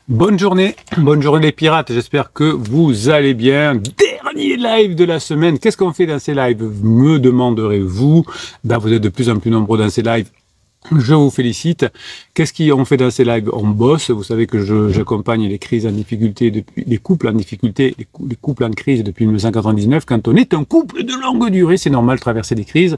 Bonne journée les pirates, j'espère que vous allez bien. Dernier live de la semaine, qu'est-ce qu'on fait dans ces lives, me demanderez-vous? Vous êtes de plus en plus nombreux dans ces lives, je vous félicite. Qu'est-ce qu'on fait dans ces lives? On bosse, vous savez que j'accompagne les crises en difficulté, depuis les couples en difficulté, les couples en crise depuis 1999. Quand on est un couple de longue durée, c'est normal de traverser des crises.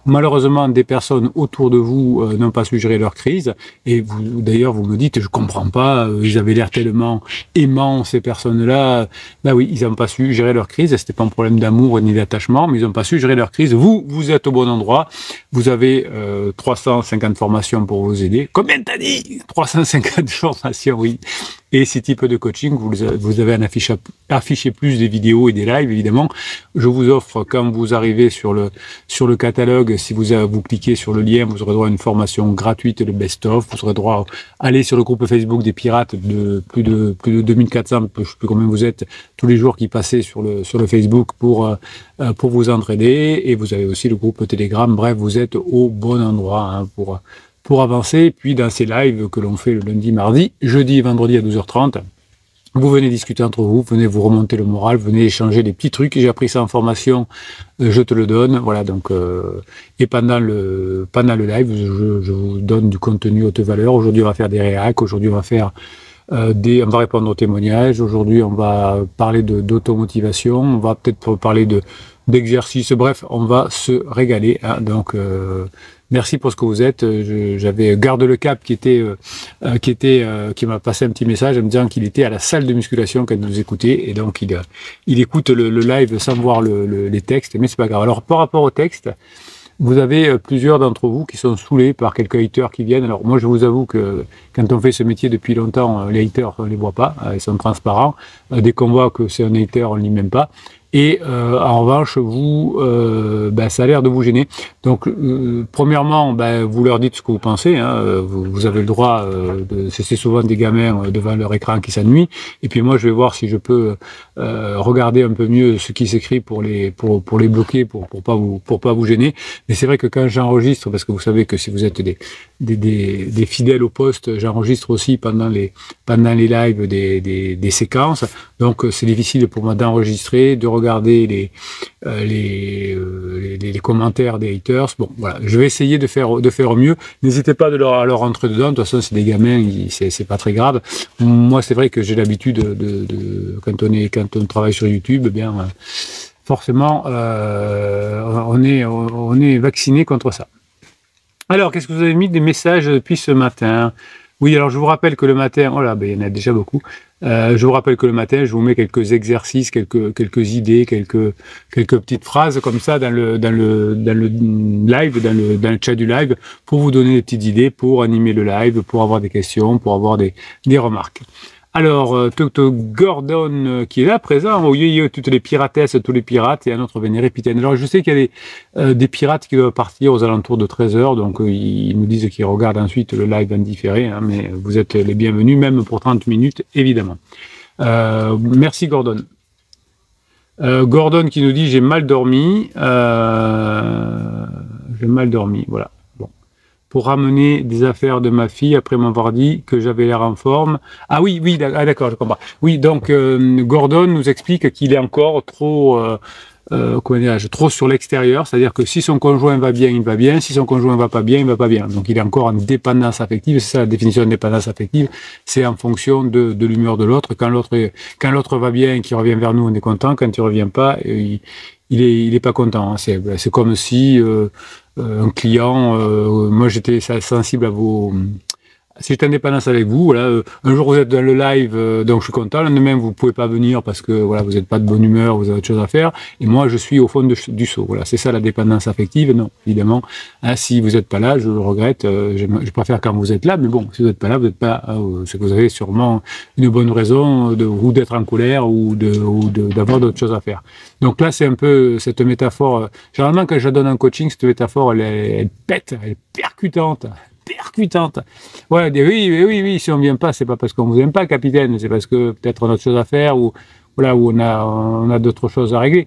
Malheureusement, des personnes autour de vous n'ont pas su gérer leur crise. Et vous, d'ailleurs, vous me dites, je comprends pas, ils avaient l'air tellement aimants, ces personnes-là. Ben oui, ils n'ont pas su gérer leur crise. C'était pas un problème d'amour ni d'attachement, mais ils n'ont pas su gérer leur crise. Vous êtes au bon endroit. Vous avez 350 formations pour vous aider. Combien t'as dit? 350 formations, oui. Et ces types de coaching, vous avez affiché plus des vidéos et des lives, évidemment. Je vous offre, quand vous arrivez sur le catalogue, si vous cliquez sur le lien, vous aurez droit à une formation gratuite, le best-of. Vous aurez droit à aller sur le groupe Facebook des pirates de plus de 2400, je sais plus combien vous êtes, tous les jours qui passaient sur le Facebook pour vous entraider. Et vous avez aussi le groupe Telegram. Bref, vous êtes au bon endroit pour avancer. Puis dans ces lives que l'on fait le lundi, mardi, jeudi et vendredi à 12h30, vous venez discuter entre vous, venez vous remonter le moral, venez échanger des petits trucs. J'ai appris ça en formation, je te le donne. Voilà, donc et pendant le live, je vous donne du contenu haute valeur. Aujourd'hui, on va faire des réacs. Aujourd'hui, on va faire on va répondre aux témoignages. Aujourd'hui, on va parler d'automotivation. On va peut-être parler d'exercice. Bref, on va se régaler. Hein. Donc merci pour ce que vous êtes. J'avais Garde le Cap qui m'a passé un petit message en me disant qu'il était à la salle de musculation quand vous écoutez, et donc il écoute le live sans voir les textes, mais c'est pas grave. Alors par rapport au texte, vous avez plusieurs d'entre vous qui sont saoulés par quelques haters qui viennent. Alors moi je vous avoue que quand on fait ce métier depuis longtemps, les haters on les voit pas, ils sont transparents. Dès qu'on voit que c'est un hater, on ne lit même pas. Et en revanche, vous, ça a l'air de vous gêner. Donc, premièrement, vous leur dites ce que vous pensez. Hein, vous avez le droit. C'est souvent des gamins devant leur écran qui s'ennuient. Et puis moi, je vais voir si je peux regarder un peu mieux ce qui s'écrit pour les bloquer, pour pas vous gêner. Mais c'est vrai que quand j'enregistre, parce que vous savez que si vous êtes des fidèles au poste, j'enregistre aussi pendant les lives des séquences. Donc, c'est difficile pour moi d'enregistrer, de regarder les commentaires des haters. Bon, voilà, je vais essayer de faire au mieux. N'hésitez pas à leur rentrer dedans. De toute façon, c'est des gamins, c'est pas très grave. Moi, c'est vrai que j'ai l'habitude quand on travaille sur YouTube, forcément, on est vacciné contre ça. Alors, qu'est-ce que vous avez mis des messages depuis ce matin? Oui, alors je vous rappelle que le matin, il y en a déjà beaucoup. Je vous rappelle que le matin, je vous mets quelques exercices, quelques idées, quelques petites phrases comme ça dans le live, dans le chat du live, pour vous donner des petites idées, pour animer le live, pour avoir des questions, pour avoir des remarques. Alors, Gordon qui est là présent, toutes les piratesses, tous les pirates, et un autre vénéré Pitaine. Alors, je sais qu'il y a des pirates qui doivent partir aux alentours de 13h, donc ils nous disent qu'ils regardent ensuite le live en différé, hein, mais vous êtes les bienvenus, même pour 30 minutes, évidemment. Merci Gordon. Gordon qui nous dit « J'ai mal dormi, voilà. Pour ramener des affaires de ma fille après m'avoir dit que j'avais l'air en forme. » Ah oui, d'accord, je comprends. Oui, donc Gordon nous explique qu'il est encore trop sur l'extérieur, c'est-à-dire que si son conjoint va bien, il va bien, si son conjoint va pas bien, il va pas bien. Donc il est encore en dépendance affective, c'est ça la définition de dépendance affective, c'est en fonction de l'humeur de l'autre. Quand l'autre va bien et qu'il revient vers nous, on est content, quand il revient pas, il est pas content. Hein. C'est comme si un client, moi j'étais sensible à vos... Si j'étais en dépendance avec vous, voilà, un jour vous êtes dans le live, donc je suis content, le lendemain vous pouvez pas venir parce que voilà, vous n'êtes pas de bonne humeur, vous avez autre chose à faire, et moi je suis au fond du seau. Voilà, c'est ça la dépendance affective. Non, évidemment, hein, si vous n'êtes pas là, je le regrette, je préfère quand vous êtes là, mais bon, si vous n'êtes pas là, vous n'êtes pas, c'est que vous avez sûrement une bonne raison ou d'être en colère ou d'avoir d'autres choses à faire. Donc là, c'est un peu cette métaphore. Généralement, quand je donne un coaching, cette métaphore, elle pète, elle est percutante. Ouais, oui, si on vient pas, c'est pas parce qu'on vous aime pas, capitaine, c'est parce que peut-être on a autre chose à faire ou voilà, où on a d'autres choses à régler.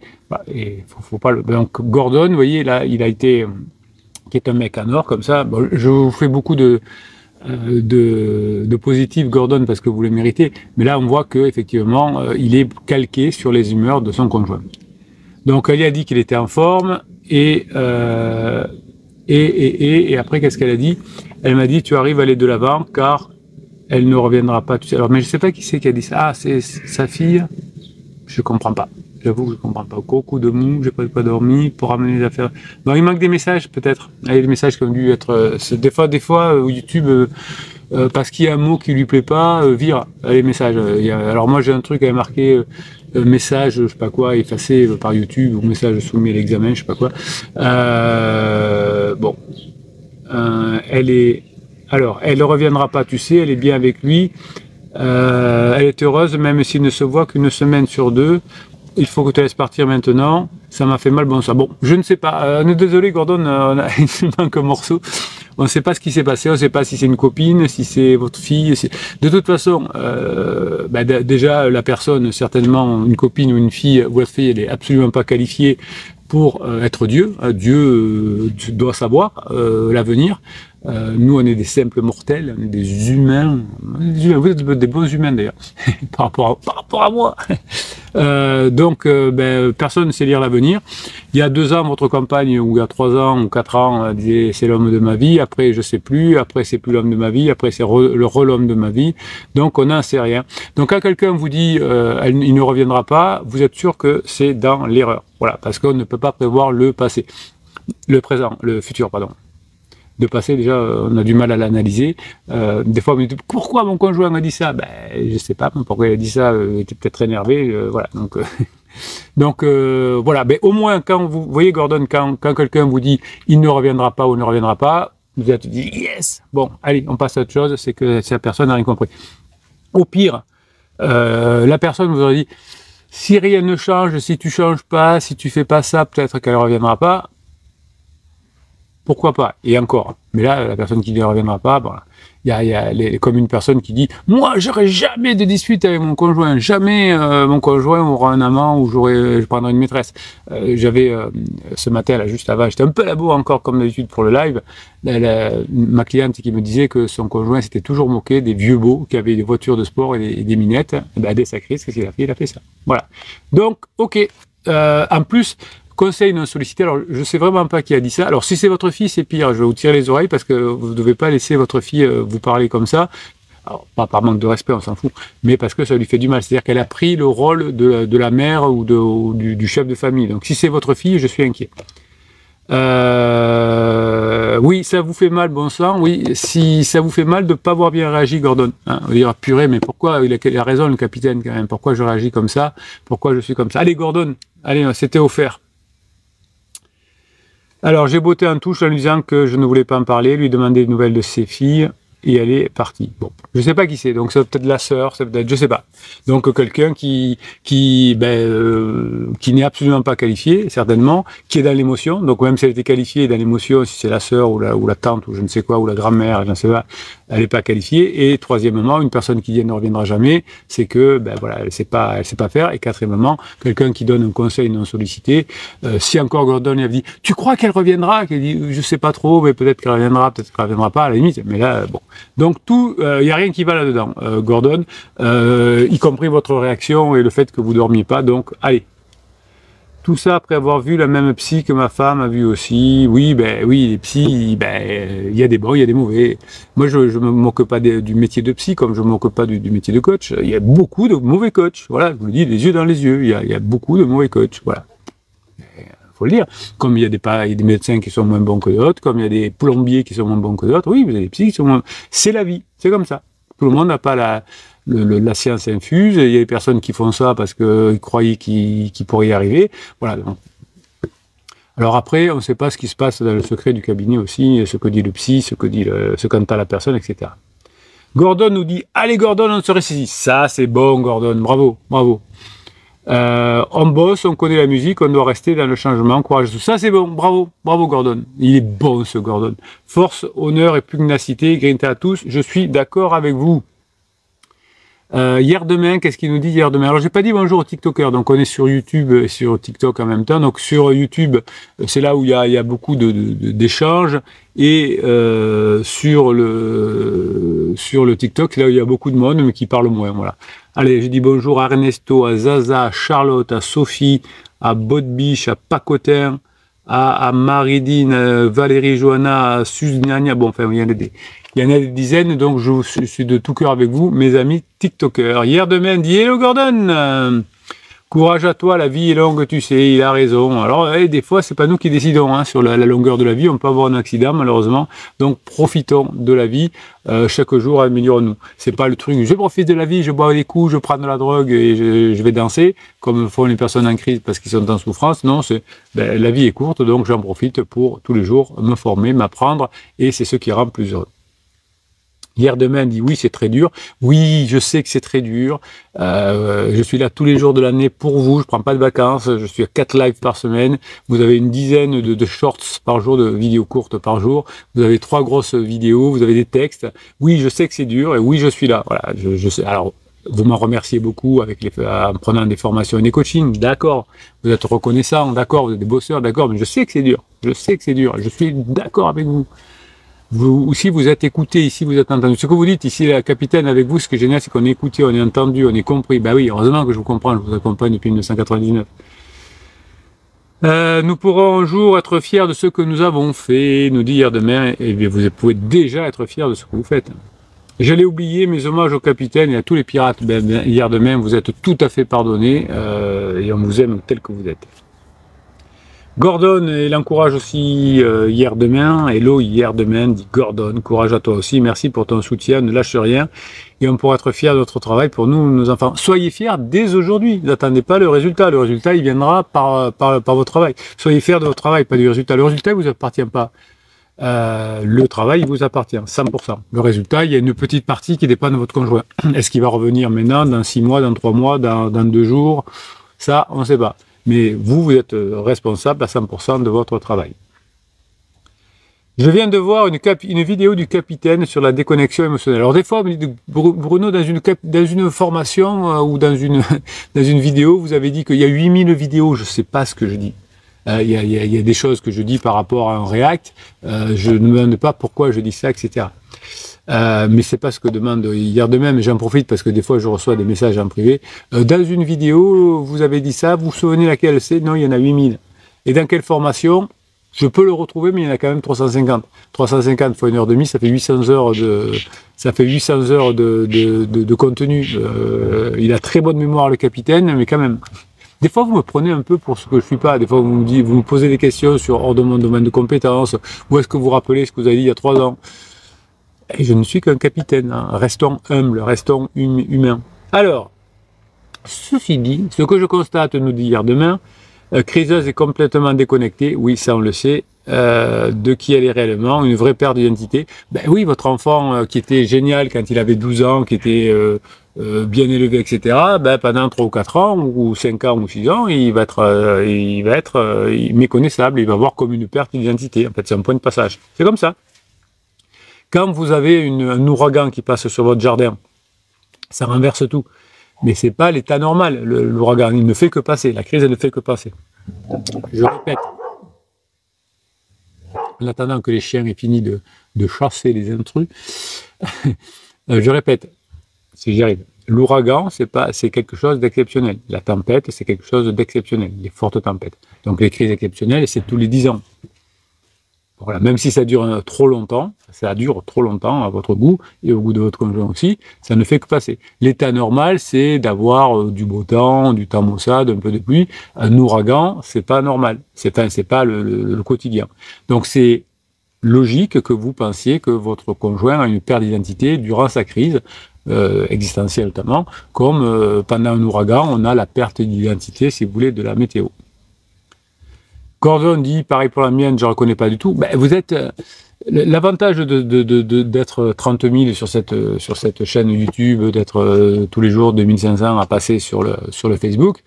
Et faut pas donc Gordon, vous voyez, là, il a été, qui est un mec en or, comme ça. Bon, je vous fais beaucoup de de positif, Gordon, parce que vous le méritez. Mais là, on voit que effectivement, il est calqué sur les humeurs de son conjoint. Donc, elle a dit qu'il était en forme et après, qu'est-ce qu'elle a dit? Elle m'a dit, tu arrives à aller de l'avant car elle ne reviendra pas. Tu sais. Alors, mais je sais pas qui c'est qui a dit ça. Ah, c'est sa fille. Je comprends pas. J'avoue que je comprends pas. Beaucoup de mou, j'ai pas dormi pour ramener les affaires. Bon, il manque des messages peut-être. Il y a des messages qui ont dû être. Des fois, YouTube, parce qu'il y a un mot qui lui plaît pas, vire les messages. Alors moi, j'ai un truc qui avait marqué message, je sais pas quoi, effacé par YouTube ou message soumis à l'examen, je sais pas quoi. Bon, elle est. Alors, elle ne reviendra pas, tu sais, elle est bien avec lui. Elle est heureuse, même s'il ne se voit qu'une semaine sur 2. Il faut que tu laisses partir maintenant. Ça m'a fait mal, bon ça. Bon, je ne sais pas. On est désolé, Gordon, il manque un morceau. On ne sait pas ce qui s'est passé. On ne sait pas si c'est une copine, si c'est votre fille. De toute façon, déjà, la personne, certainement, une copine ou une fille, votre fille, elle est absolument pas qualifiée pour être Dieu. Dieu doit savoir l'avenir. Nous, on est des simples mortels, on est des humains. Vous êtes des bons humains d'ailleurs, par rapport à moi. Donc, personne ne sait lire l'avenir. Il y a 2 ans, votre compagne, ou il y a 3 ans, ou 4 ans, disait c'est l'homme de ma vie. Après, je sais plus. Après, c'est plus l'homme de ma vie. Après, c'est l'homme de ma vie. Donc, on n'en sait rien. Donc, quand quelqu'un vous dit il ne reviendra pas, vous êtes sûr que c'est dans l'erreur. Voilà, parce qu'on ne peut pas prévoir le passé, le présent, le futur, pardon. De passé, déjà, on a du mal à l'analyser. Des fois, on me dit, pourquoi mon conjoint a dit ça? Ben, je sais pas, pourquoi il a dit ça, il était peut-être énervé, voilà. Donc, voilà. Mais au moins, quand vous voyez, Gordon, quand quelqu'un vous dit, il ne reviendra pas ou ne reviendra pas, vous êtes dit, yes! Bon, allez, on passe à autre chose, c'est que cette personne n'a rien compris. Au pire, la personne vous aurait dit, si rien ne change, si tu changes pas, si tu fais pas ça, peut-être qu'elle ne reviendra pas. Pourquoi pas? Et encore. Mais là, la personne qui ne reviendra pas, bon, il y a comme une personne qui dit, moi, j'aurai jamais de dispute avec mon conjoint. Jamais mon conjoint aura un amant ou je prendrai une maîtresse. J'avais ce matin, là, juste avant, j'étais un peu à la bourre encore, comme d'habitude, pour le live. Ma cliente qui me disait que son conjoint s'était toujours moqué des vieux beaux qui avaient des voitures de sport et des minettes. Dès sa crise, qu'est-ce qu'il a fait? Il a fait ça. Voilà. Donc, ok. En plus, conseil non sollicité, alors je sais vraiment pas qui a dit ça. Alors si c'est votre fille, c'est pire, je vais vous tirer les oreilles parce que vous ne devez pas laisser votre fille vous parler comme ça. Alors, pas par manque de respect, on s'en fout, mais parce que ça lui fait du mal. C'est-à-dire qu'elle a pris le rôle de la mère ou du chef de famille. Donc si c'est votre fille, je suis inquiet. Oui, ça vous fait mal, bon sang. Oui, si ça vous fait mal de ne pas avoir bien réagi, Gordon. Hein, on va dire, purée, mais pourquoi? Il a raison, le capitaine, quand même. Pourquoi je réagis comme ça? Pourquoi je suis comme ça? Allez, Gordon, allez, c'était offert. Alors, j'ai botté en touche en lui disant que je ne voulais pas en parler, lui demander des nouvelles de ses filles, et elle est partie. Bon, je sais pas qui c'est, donc c'est peut-être la sœur, c'est peut-être, je sais pas. Donc quelqu'un qui n'est absolument pas qualifié, certainement, qui est dans l'émotion. Donc même si elle était qualifiée dans l'émotion, si c'est la sœur ou la tante ou je ne sais quoi ou la grand-mère, je ne sais pas, elle n'est pas qualifiée. Et troisièmement, une personne qui dit elle ne reviendra jamais, c'est que voilà, elle sait pas faire. Et quatrièmement, quelqu'un qui donne un conseil non sollicité. Si encore Gordon il avait dit, tu crois qu'elle reviendra? Qu'elle dit, je sais pas trop, mais peut-être qu'elle reviendra, peut-être qu'elle reviendra pas à la limite. Mais là, bon. Donc tout, y a rien qui va là-dedans, Gordon, y compris votre réaction et le fait que vous dormiez pas. Donc allez. Tout ça après avoir vu la même psy que ma femme a vu aussi. Oui, les psys, il y a des bons, il y a des mauvais. Moi, je me moque pas du métier de psy comme je me moque pas du métier de coach. Il y a beaucoup de mauvais coachs. Voilà, je vous le dis, les yeux dans les yeux. Il y a beaucoup de mauvais coachs. Voilà. Faut le dire. Comme il y a des médecins qui sont moins bons que d'autres, comme il y a des plombiers qui sont moins bons que d'autres. Oui, vous avez des psys qui sont moins. C'est la vie. C'est comme ça. Tout le monde n'a pas la science infuse, il y a des personnes qui font ça parce qu'ils croyaient qu'ils pourraient y arriver. Voilà. Alors après, on ne sait pas ce qui se passe dans le secret du cabinet aussi, ce que dit le psy, ce qu'entend la personne, etc. Gordon nous dit, allez Gordon, on se ressaisit. Ça, c'est bon Gordon, bravo, bravo. On bosse, on connaît la musique, on doit rester dans le changement, courage. Ça c'est bon, bravo, bravo Gordon. Il est bon ce Gordon. Force, honneur et pugnacité, grinta à tous, je suis d'accord avec vous. Hier demain, qu'est-ce qu'il nous dit hier demain? Alors j'ai pas dit bonjour aux TikTokers, donc on est sur YouTube et sur TikTok en même temps. Donc sur YouTube, c'est là où il y a beaucoup d'échanges, et sur le TikTok, c'est là où il y a beaucoup de monde mais qui parle moins. Voilà. Allez, je dis bonjour à Ernesto, à Zaza, à Charlotte, à Sophie, à Botbiche, à Pacotin, à Maridine, Valérie, Johanna, à Suznania. Bon, enfin, il y en a des dizaines, donc je suis de tout cœur avec vous, mes amis TikTokers. Hier demain, dit hello Gordon, courage à toi, la vie est longue, tu sais, il a raison. Alors, des fois, c'est pas nous qui décidons sur la longueur de la vie, on peut avoir un accident, malheureusement. Donc, profitons de la vie, chaque jour, améliorons-nous. C'est pas le truc, je profite de la vie, je bois des coups, je prends de la drogue et je vais danser, comme font les personnes en crise parce qu'ils sont en souffrance. Non, la vie est courte, donc j'en profite pour tous les jours me former, m'apprendre, et c'est ce qui rend plus heureux. Hier demain dit oui, c'est très dur. Oui, je sais que c'est très dur. Je suis là tous les jours de l'année pour vous. Je prends pas de vacances. Je suis à 4 lives par semaine. Vous avez une dizaine de shorts par jour, de vidéos courtes par jour. Vous avez 3 grosses vidéos. Vous avez des textes. Oui, je sais que c'est dur et oui, je suis là. Voilà, je sais. Alors, vous m'en remerciez beaucoup en prenant des formations et des coachings. D'accord. Vous êtes reconnaissant. D'accord. Vous êtes des bosseurs. D'accord. Mais je sais que c'est dur. Je sais que c'est dur. Je suis d'accord avec vous. Vous aussi, vous êtes écouté, ici vous êtes entendu. Ce que vous dites ici, la capitaine, avec vous, ce qui est génial, c'est qu'on est écouté, on est entendu, on est compris. Ben oui, heureusement que je vous comprends, je vous accompagne depuis 1999. Nous pourrons un jour être fiers de ce que nous avons fait, nous dit hier demain, et bien vous pouvez déjà être fiers de ce que vous faites. Je l'ai oublié, mes hommages au capitaine et à tous les pirates. Hier demain, vous êtes tout à fait pardonnés, et on vous aime tel que vous êtes. Gordon, il encourage aussi hier demain. Hello, hier demain, dit Gordon. Courage à toi aussi. Merci pour ton soutien. Ne lâche rien. Et on pourra être fiers de notre travail pour nous, nos enfants. Soyez fiers dès aujourd'hui. N'attendez pas le résultat. Le résultat, il viendra par votre travail. Soyez fiers de votre travail, pas du résultat. Le résultat, il vous appartient pas. Le travail, il vous appartient, 100%. Le résultat, il y a une petite partie qui dépend de votre conjoint. Est-ce qu'il va revenir maintenant, dans 6 mois, dans 3 mois, dans 2 jours? Ça, on ne sait pas. Mais vous êtes responsable à 100% de votre travail. Je viens de voir une vidéo du capitaine sur la déconnexion émotionnelle. Alors des fois, Bruno, dans une formation ou dans une vidéo, vous avez dit qu'il y a 8000 vidéos. Je ne sais pas ce que je dis. Il y a des choses que je dis par rapport à un React. Je ne me demande pas pourquoi je dis ça, etc. Mais c'est pas ce que demande hier demain, mais j'en profite parce que des fois je reçois des messages en privé. Dans une vidéo, vous avez dit ça, vous vous souvenez laquelle c'est? Non, il y en a 8000. Et dans quelle formation? Je peux le retrouver, mais il y en a quand même 350. 350 fois 1h30, ça fait 800 heures de contenu. Il a très bonne mémoire, le capitaine, mais quand même. Des fois, vous me prenez un peu pour ce que je suis pas. Des fois, vous me posez des questions hors de mon domaine de compétences. Où est-ce que vous rappelez ce que vous avez dit il y a 3 ans? Et je ne suis qu'un capitaine. Restons humbles, restons humains. Alors, ceci dit, ce que je constate, nous dit hier demain, Criseuse est complètement déconnectée. Oui, ça on le sait. De qui elle est réellement, une vraie perte d'identité. Ben oui, votre enfant qui était génial quand il avait 12 ans, qui était bien élevé, etc., ben, pendant 3 ou 4 ans, ou 5 ans, ou 6 ans, il va être méconnaissable, il va voir comme une perte d'identité. En fait, c'est un point de passage. C'est comme ça. Quand vous avez un ouragan qui passe sur votre jardin, ça renverse tout. Mais c'est pas l'état normal. L'ouragan, il ne fait que passer. La crise, elle ne fait que passer. Je répète. En attendant que les chiens aient fini de chasser les intrus, je répète, si j'y arrive, l'ouragan, c'est quelque chose d'exceptionnel. La tempête, c'est quelque chose d'exceptionnel. Les fortes tempêtes. Donc les crises exceptionnelles, c'est tous les 10 ans. Voilà, même si ça dure trop longtemps à votre goût et au goût de votre conjoint aussi, ça ne fait que passer. L'état normal, c'est d'avoir du beau temps, du temps maussade, un peu de pluie. Un ouragan, c'est pas normal. C'est pas le quotidien. Donc c'est logique que vous pensiez que votre conjoint a une perte d'identité durant sa crise, existentielle notamment, comme pendant un ouragan, on a la perte d'identité, si vous voulez, de la météo. Gordon dit, pareil pour la mienne, je ne reconnais pas du tout. Ben, vous êtes l'avantage d'être 30 000 sur cette chaîne YouTube, d'être tous les jours 2500 à passer sur le Facebook,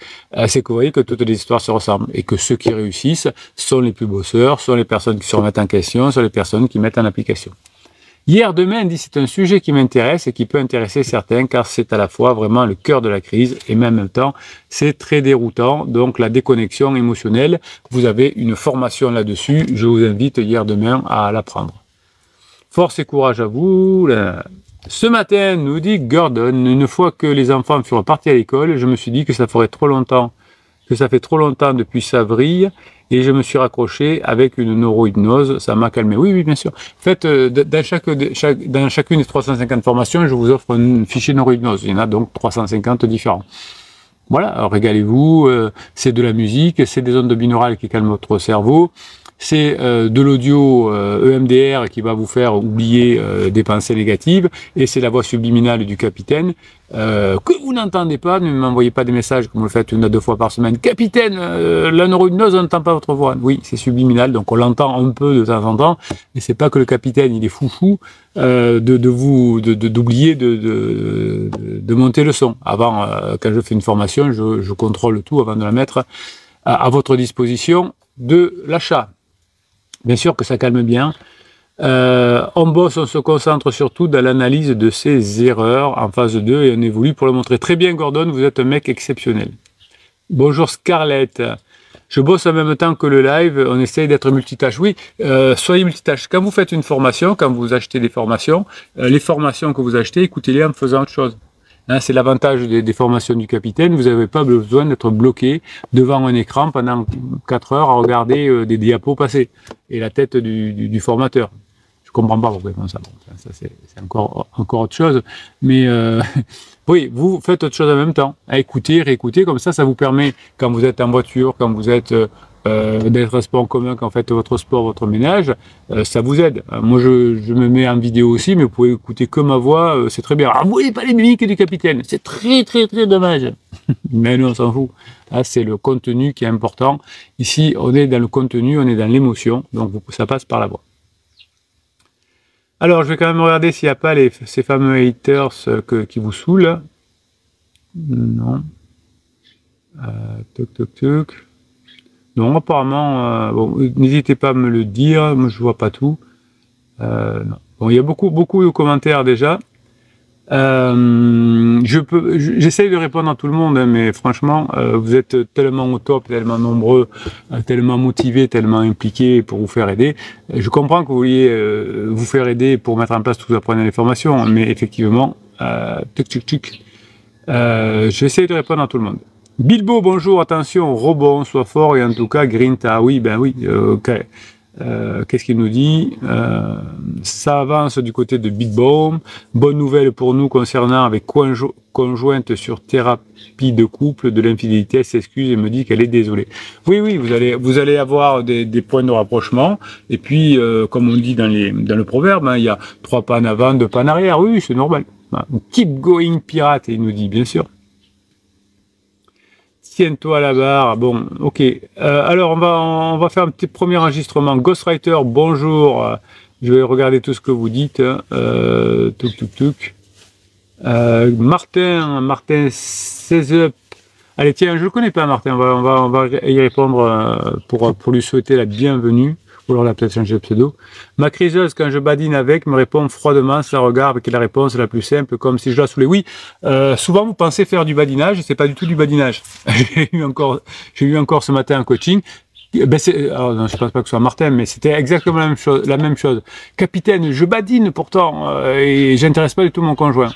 c'est que vous voyez que toutes les histoires se ressemblent et que ceux qui réussissent sont les plus bosseurs, sont les personnes qui se remettent en question, sont les personnes qui mettent en application. Hier, demain, dit c'est un sujet qui m'intéresse et qui peut intéresser certains car c'est à la fois vraiment le cœur de la crise et même en même temps, c'est très déroutant. Donc, la déconnexion émotionnelle, vous avez une formation là-dessus. Je vous invite hier, demain à l'apprendre. Force et courage à vous. Ce matin, nous dit Gordon, une fois que les enfants furent partis à l'école, je me suis dit que ça fait trop longtemps depuis ça vrille, et je me suis raccroché avec une neurohypnose, ça m'a calmé. Oui, bien sûr. En fait, dans chacune des 350 formations, je vous offre un fichier neurohypnose. Il y en a donc 350 différents. Voilà, régalez-vous, c'est de la musique, c'est des ondes binaurales qui calment votre cerveau, c'est de l'audio EMDR qui va vous faire oublier des pensées négatives, et c'est la voix subliminale du capitaine que vous n'entendez pas. Ne m'envoyez pas des messages comme vous le faites 1 à 2 fois par semaine. Capitaine, la neurohypnose, on n'entend pas votre voix. Oui, c'est subliminal, donc on l'entend un peu de temps en temps, mais c'est pas que le capitaine il est foufou d'oublier de monter le son. Avant, quand je fais une formation, je contrôle tout avant de la mettre à votre disposition de l'achat. Bien sûr que ça calme bien. On bosse, on se concentre surtout dans l'analyse de ses erreurs en phase 2 et on évolue pour le montrer. Très bien Gordon, vous êtes un mec exceptionnel. Bonjour Scarlett. Je bosse en même temps que le live, on essaye d'être multitâche. Oui, soyez multitâche. Quand vous faites une formation, quand vous achetez des formations, les formations que vous achetez, écoutez-les en faisant autre chose. Hein, c'est l'avantage des formations du capitaine, vous n'avez pas besoin d'être bloqué devant un écran pendant 4 heures à regarder des diapos passer et la tête du formateur. Je comprends pas pourquoi ils font ça. Bon, ça c'est encore autre chose. Mais oui, vous faites autre chose en même temps. À écouter, réécouter, comme ça vous permet, quand vous êtes en voiture, quand vous êtes des transports en commun, quand vous faites votre sport, votre ménage, ça vous aide. Moi, je me mets en vidéo aussi, mais vous pouvez écouter que ma voix, c'est très bien. Alors, vous voyez pas les mimiques du capitaine, c'est très dommage. Mais nous, on s'en fout. Là, c'est le contenu qui est important. Ici, on est dans le contenu, on est dans l'émotion, donc ça passe par la voix. Alors, je vais quand même regarder s'il n'y a pas ces fameux haters qui vous saoulent. Non. Toc. Non, apparemment, bon, n'hésitez pas à me le dire, moi je vois pas tout. Non. Bon, il y a beaucoup de commentaires déjà. J'essaye de répondre à tout le monde, hein, mais franchement, vous êtes tellement au top, tellement nombreux, tellement motivés, tellement impliqués pour vous faire aider. Je comprends que vous vouliez vous faire aider pour mettre en place tout, apprenez les formations, mais effectivement, j'essaye de répondre à tout le monde. Bilbo, bonjour, attention, rebond, sois fort, et en tout cas, Grinta, oui, ok. Qu'est-ce qu'il nous dit? Ça avance du côté de Bilbo. Bonne nouvelle pour nous concernant avec conjointe sur thérapie de couple de l'infidélité, elle s'excuse et me dit qu'elle est désolée. Oui, vous allez avoir des points de rapprochement, et puis, comme on dit dans le proverbe, hein, il y a 3 pas en avant, 2 pas en arrière, oui, c'est normal. Keep going pirate, il nous dit, bien sûr. Tiens-toi à la barre. Bon, ok. Alors, on va faire un petit premier enregistrement. Ghostwriter, bonjour. Je vais regarder tout ce que vous dites. Martin 16 up. Allez, tiens, je le connais pas, Martin. On va y répondre pour lui souhaiter la bienvenue. Ou alors, il a peut-être changé de pseudo. Ma criseuse, quand je badine avec, me répond froidement, ça regarde avec la réponse la plus simple, comme si je la saoulais. Oui, souvent vous pensez faire du badinage, et c'est pas du tout du badinage. J'ai eu encore ce matin un coaching. Alors, non, je pense pas que ce soit Martin, mais c'était exactement la même chose. Capitaine, je badine pourtant, et j'intéresse pas du tout mon conjoint.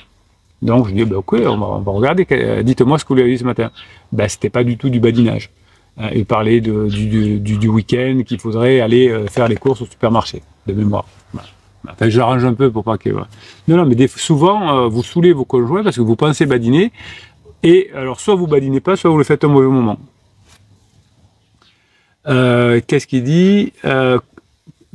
Donc, je dis, ok, on va regarder, dites-moi ce que vous lui avez dit ce matin. C'était pas du tout du badinage. Il parlait du week-end qu'il faudrait aller faire les courses au supermarché, de mémoire. Voilà. Enfin, je l'arrange un peu pour pas que... Voilà. Non, mais souvent, vous saoulez vos conjoints parce que vous pensez badiner, et alors soit vous badinez pas, soit vous le faites au mauvais moment. Qu'est-ce qu'il dit?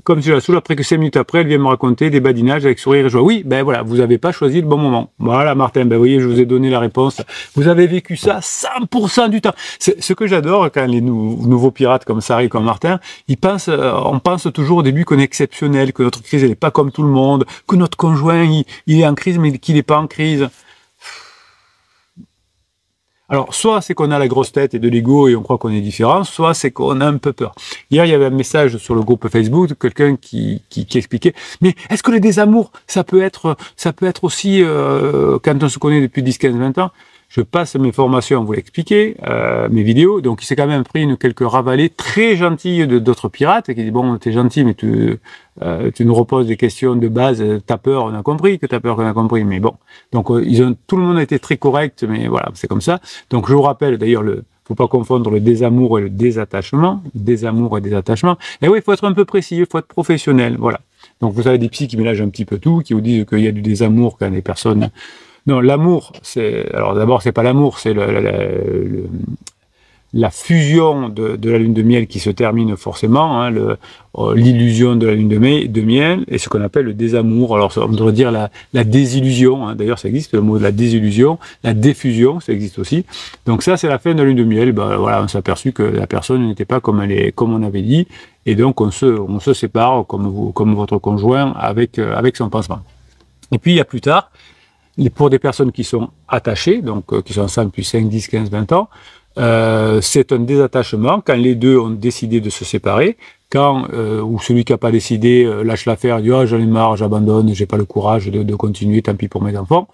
Comme si je la saoule, après que 5 minutes après, elle vient me raconter des badinages avec sourire et joie. Oui, voilà, vous n'avez pas choisi le bon moment. Voilà, Martin, vous voyez, je vous ai donné la réponse. Vous avez vécu ça 100% du temps. Ce que j'adore quand les nouveaux pirates comme ça arrivent, comme Martin, on pense toujours au début qu'on est exceptionnel, que notre crise, elle n'est pas comme tout le monde, que notre conjoint, il est en crise, mais qu'il n'est pas en crise. Alors, soit c'est qu'on a la grosse tête et de l'ego et on croit qu'on est différent, soit c'est qu'on a un peu peur. Hier, il y avait un message sur le groupe Facebook de quelqu'un qui expliquait, mais est-ce que le désamour, ça peut être aussi, quand on se connaît depuis 10, 15, 20 ans? Je passe mes formations, vous l'expliquez, mes vidéos, donc il s'est quand même pris quelques ravalées très gentilles d'autres pirates, qui disent, bon, t'es gentil, mais tu nous reposes des questions de base, t'as peur, on a compris que t'as peur, qu'on a compris, mais bon. Donc, tout le monde a été très correct, mais voilà, c'est comme ça. Donc, je vous rappelle, d'ailleurs, faut pas confondre le désamour et le désattachement. Désamour et désattachement. Et oui, il faut être un peu précis, il faut être professionnel, voilà. Donc, vous avez des psys qui mélangent un petit peu tout, qui vous disent qu'il y a du désamour quand les personnes... Non, l'amour, alors d'abord, c'est pas l'amour, c'est la fusion de la lune de miel qui se termine forcément, hein, l'illusion de la lune de miel, et ce qu'on appelle le désamour. Alors, on devrait dire la désillusion, hein. D'ailleurs, ça existe, le mot de la désillusion, la diffusion, ça existe aussi. Donc ça, c'est la fin de la lune de miel. Ben, voilà, on s'est aperçu que la personne n'était pas comme on avait dit, et donc on se sépare, comme votre conjoint, avec son pansement. Et puis, il y a plus tard, pour des personnes qui sont attachées, donc qui sont ensemble depuis 5, 10, 15, 20 ans, c'est un désattachement quand les deux ont décidé de se séparer, quand ou celui qui n'a pas décidé lâche l'affaire, dit « Ah, j'en ai marre, j'abandonne, j'ai pas le courage de continuer, tant pis pour mes enfants ».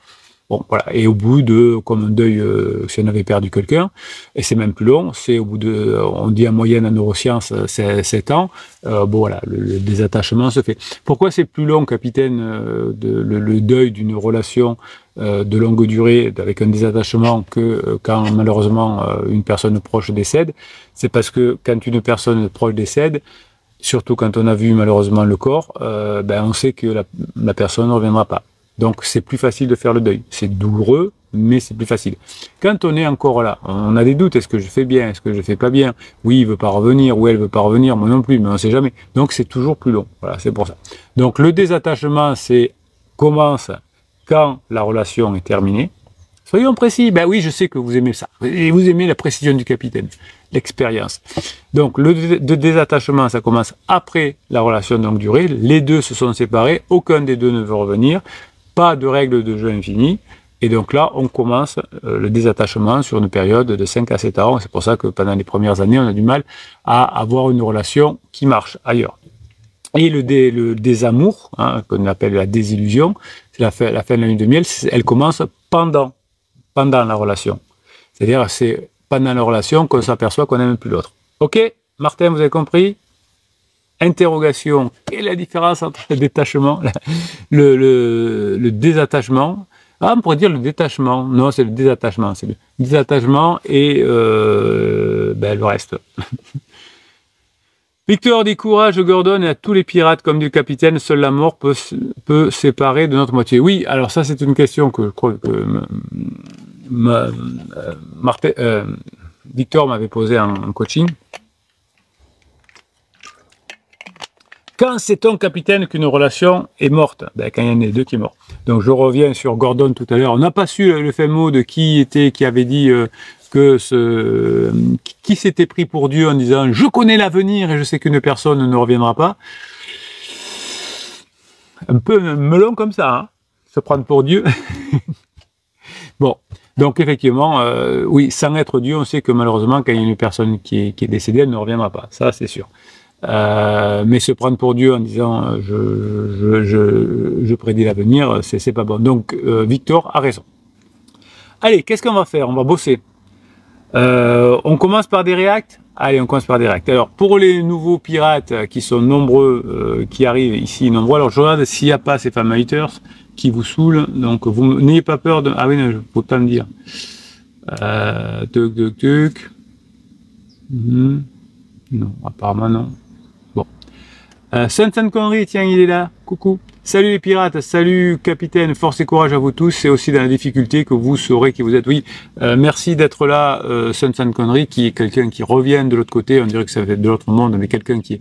Bon, voilà. Et au bout de, comme un deuil, si on avait perdu quelqu'un, et c'est même plus long, c'est au bout de, on dit en moyenne en neurosciences, c'est 7 ans, bon voilà, le désattachement se fait. Pourquoi c'est plus long, capitaine, le deuil d'une relation de longue durée avec un désattachement que quand malheureusement une personne proche décède? C'est parce que quand une personne proche décède, surtout quand on a vu malheureusement le corps, on sait que la personne ne reviendra pas. Donc c'est plus facile de faire le deuil. C'est douloureux, mais c'est plus facile. Quand on est encore là, on a des doutes. Est-ce que je fais bien? Est-ce que je fais pas bien? Oui, il veut pas revenir, ou elle veut pas revenir, moi non plus, mais on sait jamais. Donc c'est toujours plus long. Voilà, c'est pour ça. Donc le désattachement, commence quand la relation est terminée. Soyons précis. Ben oui, je sais que vous aimez ça. Et vous aimez la précision du capitaine, l'expérience. Donc le désattachement, ça commence après la relation de longue durée. Les deux se sont séparés. Aucun des deux ne veut revenir. Pas de règle de jeu infinie. Et donc là, on commence le désattachement sur une période de 5 à 7 ans. C'est pour ça que pendant les premières années, on a du mal à avoir une relation qui marche ailleurs. Et le désamour, hein, qu'on appelle la désillusion, c'est la fin de la lune de miel, elle commence pendant la relation. C'est-à-dire, c'est pendant la relation qu'on s'aperçoit qu'on n'aime plus l'autre. Ok, Martin, vous avez compris? Interrogation, quelle est la différence entre le détachement, le désattachement? Ah, on pourrait dire le détachement. Non, c'est le désattachement. C'est le désattachement et le reste. Victor dit courage, Gordon, et à tous les pirates comme du capitaine, seule la mort peut séparer de notre moitié. Oui, alors ça c'est une question que je crois que Victor m'avait posée en coaching. Quand sait-on, capitaine, qu'une relation est morte? Ben, quand il y en a deux qui est mort. Donc je reviens sur Gordon tout à l'heure. On n'a pas su le fameux mot de qui avait dit qui s'était pris pour Dieu en disant « Je connais l'avenir et je sais qu'une personne ne reviendra pas ». Un peu melon comme ça, hein, se prendre pour Dieu. Bon, donc effectivement, oui, sans être Dieu, on sait que malheureusement, quand il y a une personne qui est décédée, elle ne reviendra pas. Ça, c'est sûr. Mais se prendre pour Dieu en disant je prédis l'avenir, c'est pas bon. Donc Victor a raison. Allez, qu'est-ce qu'on va faire? On va bosser. On commence par des réacts. Allez, on commence par des réacts. Alors pour les nouveaux pirates qui sont nombreux, qui arrivent ici nombreux, alors je regarde s'il n'y a pas ces fameux haters qui vous saoulent. Donc vous n'ayez pas peur de. Ah oui, non, je peux pas me dire. Non, apparemment non. Saint Connery, tiens, il est là. Coucou. Salut les pirates, salut capitaine, force et courage à vous tous. C'est aussi dans la difficulté que vous saurez qui vous êtes. Oui, merci d'être là, Saint Connery, qui est quelqu'un qui revient de l'autre côté. On dirait que ça fait de l'autre monde, mais quelqu'un qui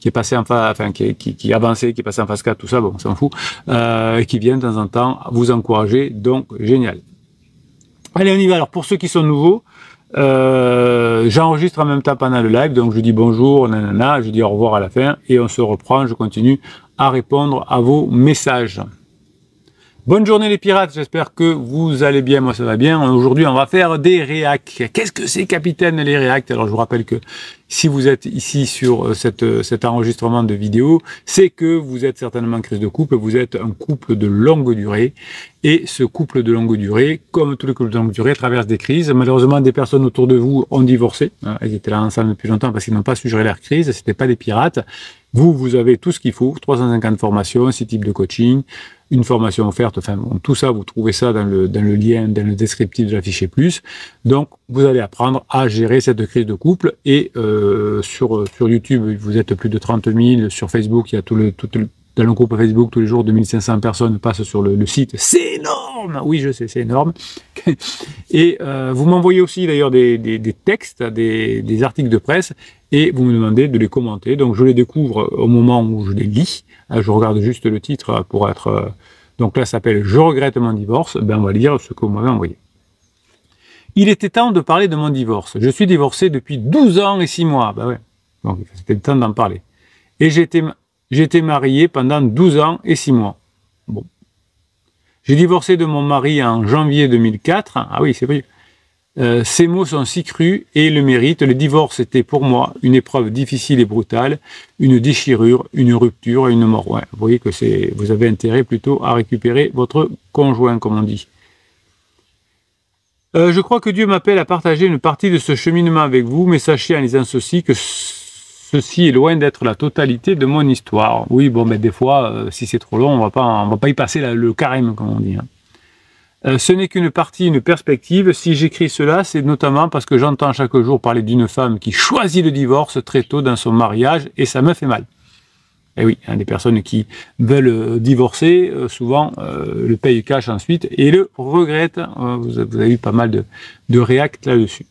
est passé en face, enfin qui est avancé, qui est passé en phase 4, tout ça, bon, on s'en fout, et qui vient de temps en temps vous encourager. Donc génial. Allez, on y va. Alors pour ceux qui sont nouveaux. J'enregistre en même temps pendant le live, donc je dis bonjour, nanana, je dis au revoir à la fin et on se reprend, je continue à répondre à vos messages. Bonne journée les pirates, j'espère que vous allez bien, moi ça va bien. Aujourd'hui on va faire des réacts. Qu'est-ce que c'est capitaine les réacts? Alors je vous rappelle que si vous êtes ici sur cet enregistrement de vidéo, c'est que vous êtes certainement en crise de couple, vous êtes un couple de longue durée. Et ce couple de longue durée, comme tous les couples de longue durée, traverse des crises. Malheureusement, des personnes autour de vous ont divorcé. Elles étaient là ensemble depuis longtemps parce qu'ils n'ont pas su gérer leur crise. C'était pas des pirates. Vous avez tout ce qu'il faut. 350 formations, 6 types de coaching, une formation offerte. Enfin, bon, tout ça, vous trouvez ça dans le lien, dans le descriptif de l'affiché plus. Donc, vous allez apprendre à gérer cette crise de couple. Et sur YouTube, vous êtes plus de 30 000. Sur Facebook, il y a dans le groupe Facebook, tous les jours, 2500 personnes passent sur le site. C'est énorme! Oui, je sais, c'est énorme. Et vous m'envoyez aussi d'ailleurs des textes, des articles de presse, et vous me demandez de les commenter. Donc je les découvre au moment où je les lis. Je regarde juste le titre pour être... Donc là, ça s'appelle « Je regrette mon divorce ». Ben, on va lire ce que vous m'avez envoyé. Il était temps de parler de mon divorce. Je suis divorcé depuis 12 ans et 6 mois. Ben ouais, donc c'était le temps d'en parler. Et j'étais marié pendant 12 ans et 6 mois. Bon. J'ai divorcé de mon mari en janvier 2004. Ah oui, c'est vrai. Ces mots sont si crus et le méritent. Le divorce était pour moi une épreuve difficile et brutale, une déchirure, une rupture et une mort. Ouais, vous voyez que vous avez intérêt plutôt à récupérer votre conjoint, comme on dit. Je crois que Dieu m'appelle à partager une partie de ce cheminement avec vous, mais sachez en lisant ceci que ceci est loin d'être la totalité de mon histoire. Oui, bon, mais des fois, si c'est trop long, on va pas y passer le carême, comme on dit. Hein. Ce n'est qu'une partie, une perspective. Si j'écris cela, c'est notamment parce que j'entends chaque jour parler d'une femme qui choisit le divorce très tôt dans son mariage, et ça me fait mal. Et oui, hein, des personnes qui veulent divorcer, souvent le payent cash ensuite, et le regrettent. Vous avez eu pas mal de réacts là-dessus.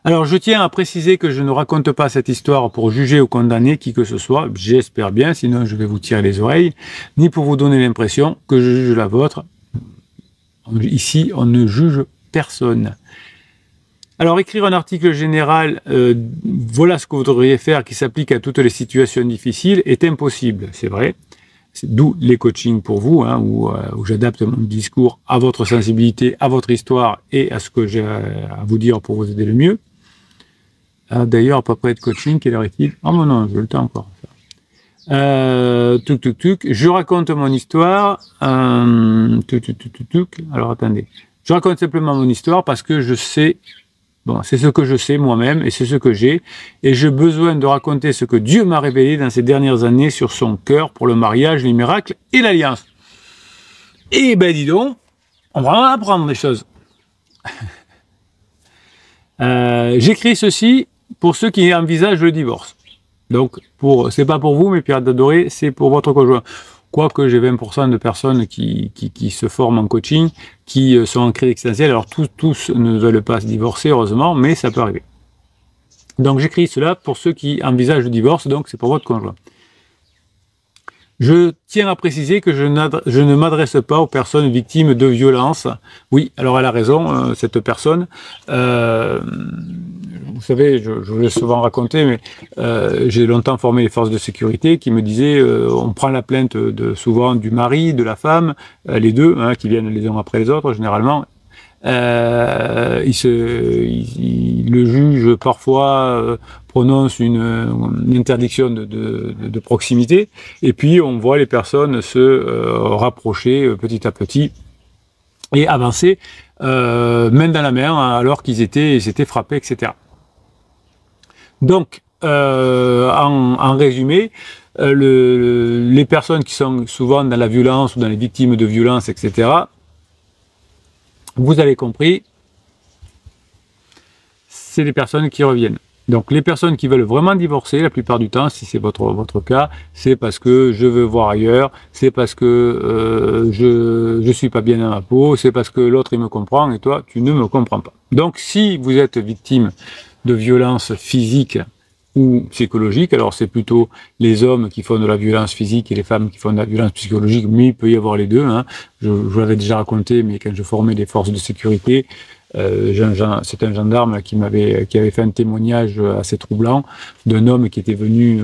Alors, je tiens à préciser que je ne raconte pas cette histoire pour juger ou condamner qui que ce soit, j'espère bien, sinon je vais vous tirer les oreilles, ni pour vous donner l'impression que je juge la vôtre. Ici, on ne juge personne. Alors, écrire un article général, voilà ce que vous devriez faire, qui s'applique à toutes les situations difficiles, est impossible, c'est vrai. D'où les coachings pour vous, hein, où j'adapte mon discours à votre sensibilité, à votre histoire et à ce que j'ai à vous dire pour vous aider le mieux. D'ailleurs, à peu près de coaching, quelle heure est-il? Oh non, j'ai le temps encore. Je raconte mon histoire. Alors attendez. Je raconte simplement mon histoire parce que je sais, bon, c'est ce que je sais moi-même et c'est ce que j'ai. Et j'ai besoin de raconter ce que Dieu m'a révélé dans ces dernières années sur son cœur pour le mariage, les miracles et l'alliance. Et ben dis donc, on va en apprendre des choses. J'écris ceci pour ceux qui envisagent le divorce. Donc, c'est pas pour vous, mes pirates adorés, c'est pour votre conjoint. Quoique j'ai 20% de personnes qui se forment en coaching, qui sont en crise existentielle. Alors, tous ne veulent pas se divorcer, heureusement, mais ça peut arriver. Donc, j'écris cela pour ceux qui envisagent le divorce, donc c'est pour votre conjoint. Je tiens à préciser que je ne m'adresse pas aux personnes victimes de violences. Oui, alors elle a raison, cette personne. Vous savez, je l'ai souvent raconté, mais j'ai longtemps formé les forces de sécurité qui me disaient on prend la plainte souvent du mari, de la femme, les deux, hein, qui viennent les uns après les autres généralement. Le juge parfois prononce une interdiction de proximité, et puis on voit les personnes se rapprocher petit à petit et avancer main dans la main alors qu'ils s'étaient frappés, etc. Donc, en résumé, les personnes qui sont souvent dans la violence ou dans les victimes de violence, etc., vous avez compris, c'est les personnes qui reviennent. Donc les personnes qui veulent vraiment divorcer, la plupart du temps, si c'est votre cas, c'est parce que je veux voir ailleurs, c'est parce que je suis pas bien dans ma peau, c'est parce que l'autre il me comprend et toi tu ne me comprends pas. Donc si vous êtes victime de violences physiques ou psychologiques, alors c'est plutôt les hommes qui font de la violence physique et les femmes qui font de la violence psychologique, mais il peut y avoir les deux, hein. Je vous l'avais déjà raconté, mais quand je formais des forces de sécurité, C'est un gendarme qui avait fait un témoignage assez troublant d'un homme qui était venu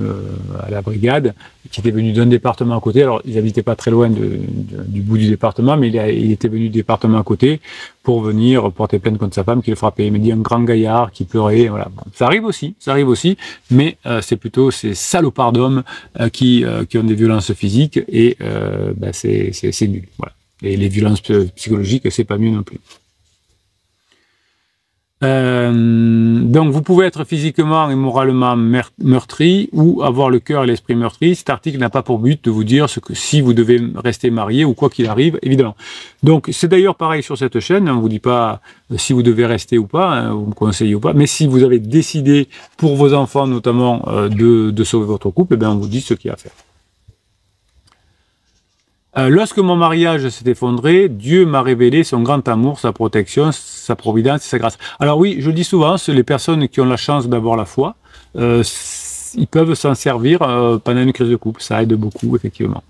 à la brigade, qui était venu d'un département à côté. Alors, ils n'habitaient pas très loin du bout du département, mais il était venu du département à côté pour venir porter plainte contre sa femme qui le frappait. Il m'a dit un grand gaillard qui pleurait. Voilà. Bon, ça arrive aussi, mais c'est plutôt ces salopards d'hommes qui ont des violences physiques et c'est nul. Voilà. Et les violences psychologiques, c'est pas mieux non plus. Donc vous pouvez être physiquement et moralement meurtri ou avoir le cœur et l'esprit meurtri. Cet article n'a pas pour but de vous dire si vous devez rester marié ou quoi qu'il arrive, évidemment. Donc c'est d'ailleurs pareil sur cette chaîne, on ne vous dit pas si vous devez rester ou pas, hein, vous me conseillez ou pas, mais si vous avez décidé pour vos enfants notamment de sauver votre couple, eh bien on vous dit ce qu'il y a à faire. Lorsque mon mariage s'est effondré, Dieu m'a révélé son grand amour, sa protection, sa providence et sa grâce. Alors oui, je le dis souvent, les personnes qui ont la chance d'avoir la foi, ils peuvent s'en servir pendant une crise de couple. Ça aide beaucoup, effectivement.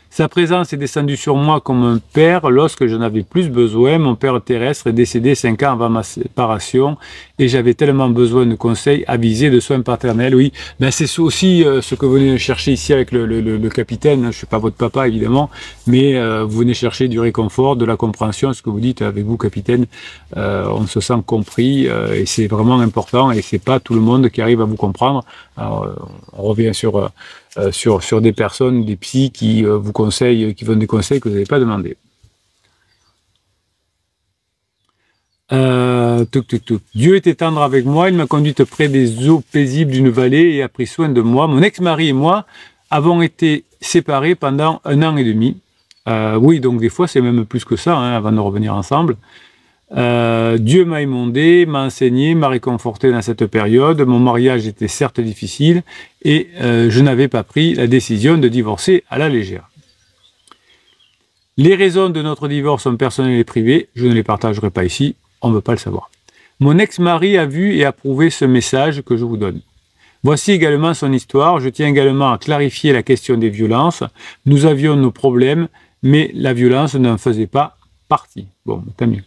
Sa présence est descendue sur moi comme un père lorsque je n'avais plus besoin. Mon père terrestre est décédé 5 ans avant ma séparation et j'avais tellement besoin de conseils avisés, de soins paternels. Oui, ben c'est aussi ce que vous venez chercher ici avec le capitaine. Je ne suis pas votre papa, évidemment, mais vous venez chercher du réconfort, de la compréhension. Ce que vous dites avec vous, capitaine, on se sent compris et c'est vraiment important et c'est pas tout le monde qui arrive à vous comprendre. Alors, on revient sur des personnes, des psys qui vous conseillent, qui donnent des conseils que vous n'avez pas demandé. Dieu était tendre avec moi, il m'a conduite près des eaux paisibles d'une vallée et a pris soin de moi. Mon ex-mari et moi avons été séparés pendant 1 an et demi. Oui, donc des fois c'est même plus que ça, hein, avant de revenir ensemble. Dieu m'a émondé, m'a enseigné, m'a réconforté dans cette période. Mon mariage était certes difficile et je n'avais pas pris la décision de divorcer à la légère. Les raisons de notre divorce sont personnelles et privées, je ne les partagerai pas ici, on ne veut pas le savoir. Mon ex-mari a vu et approuvé ce message que je vous donne. Voici également son histoire, je tiens également à clarifier la question des violences. Nous avions nos problèmes, mais la violence n'en faisait pas partie. Bon, tant mieux.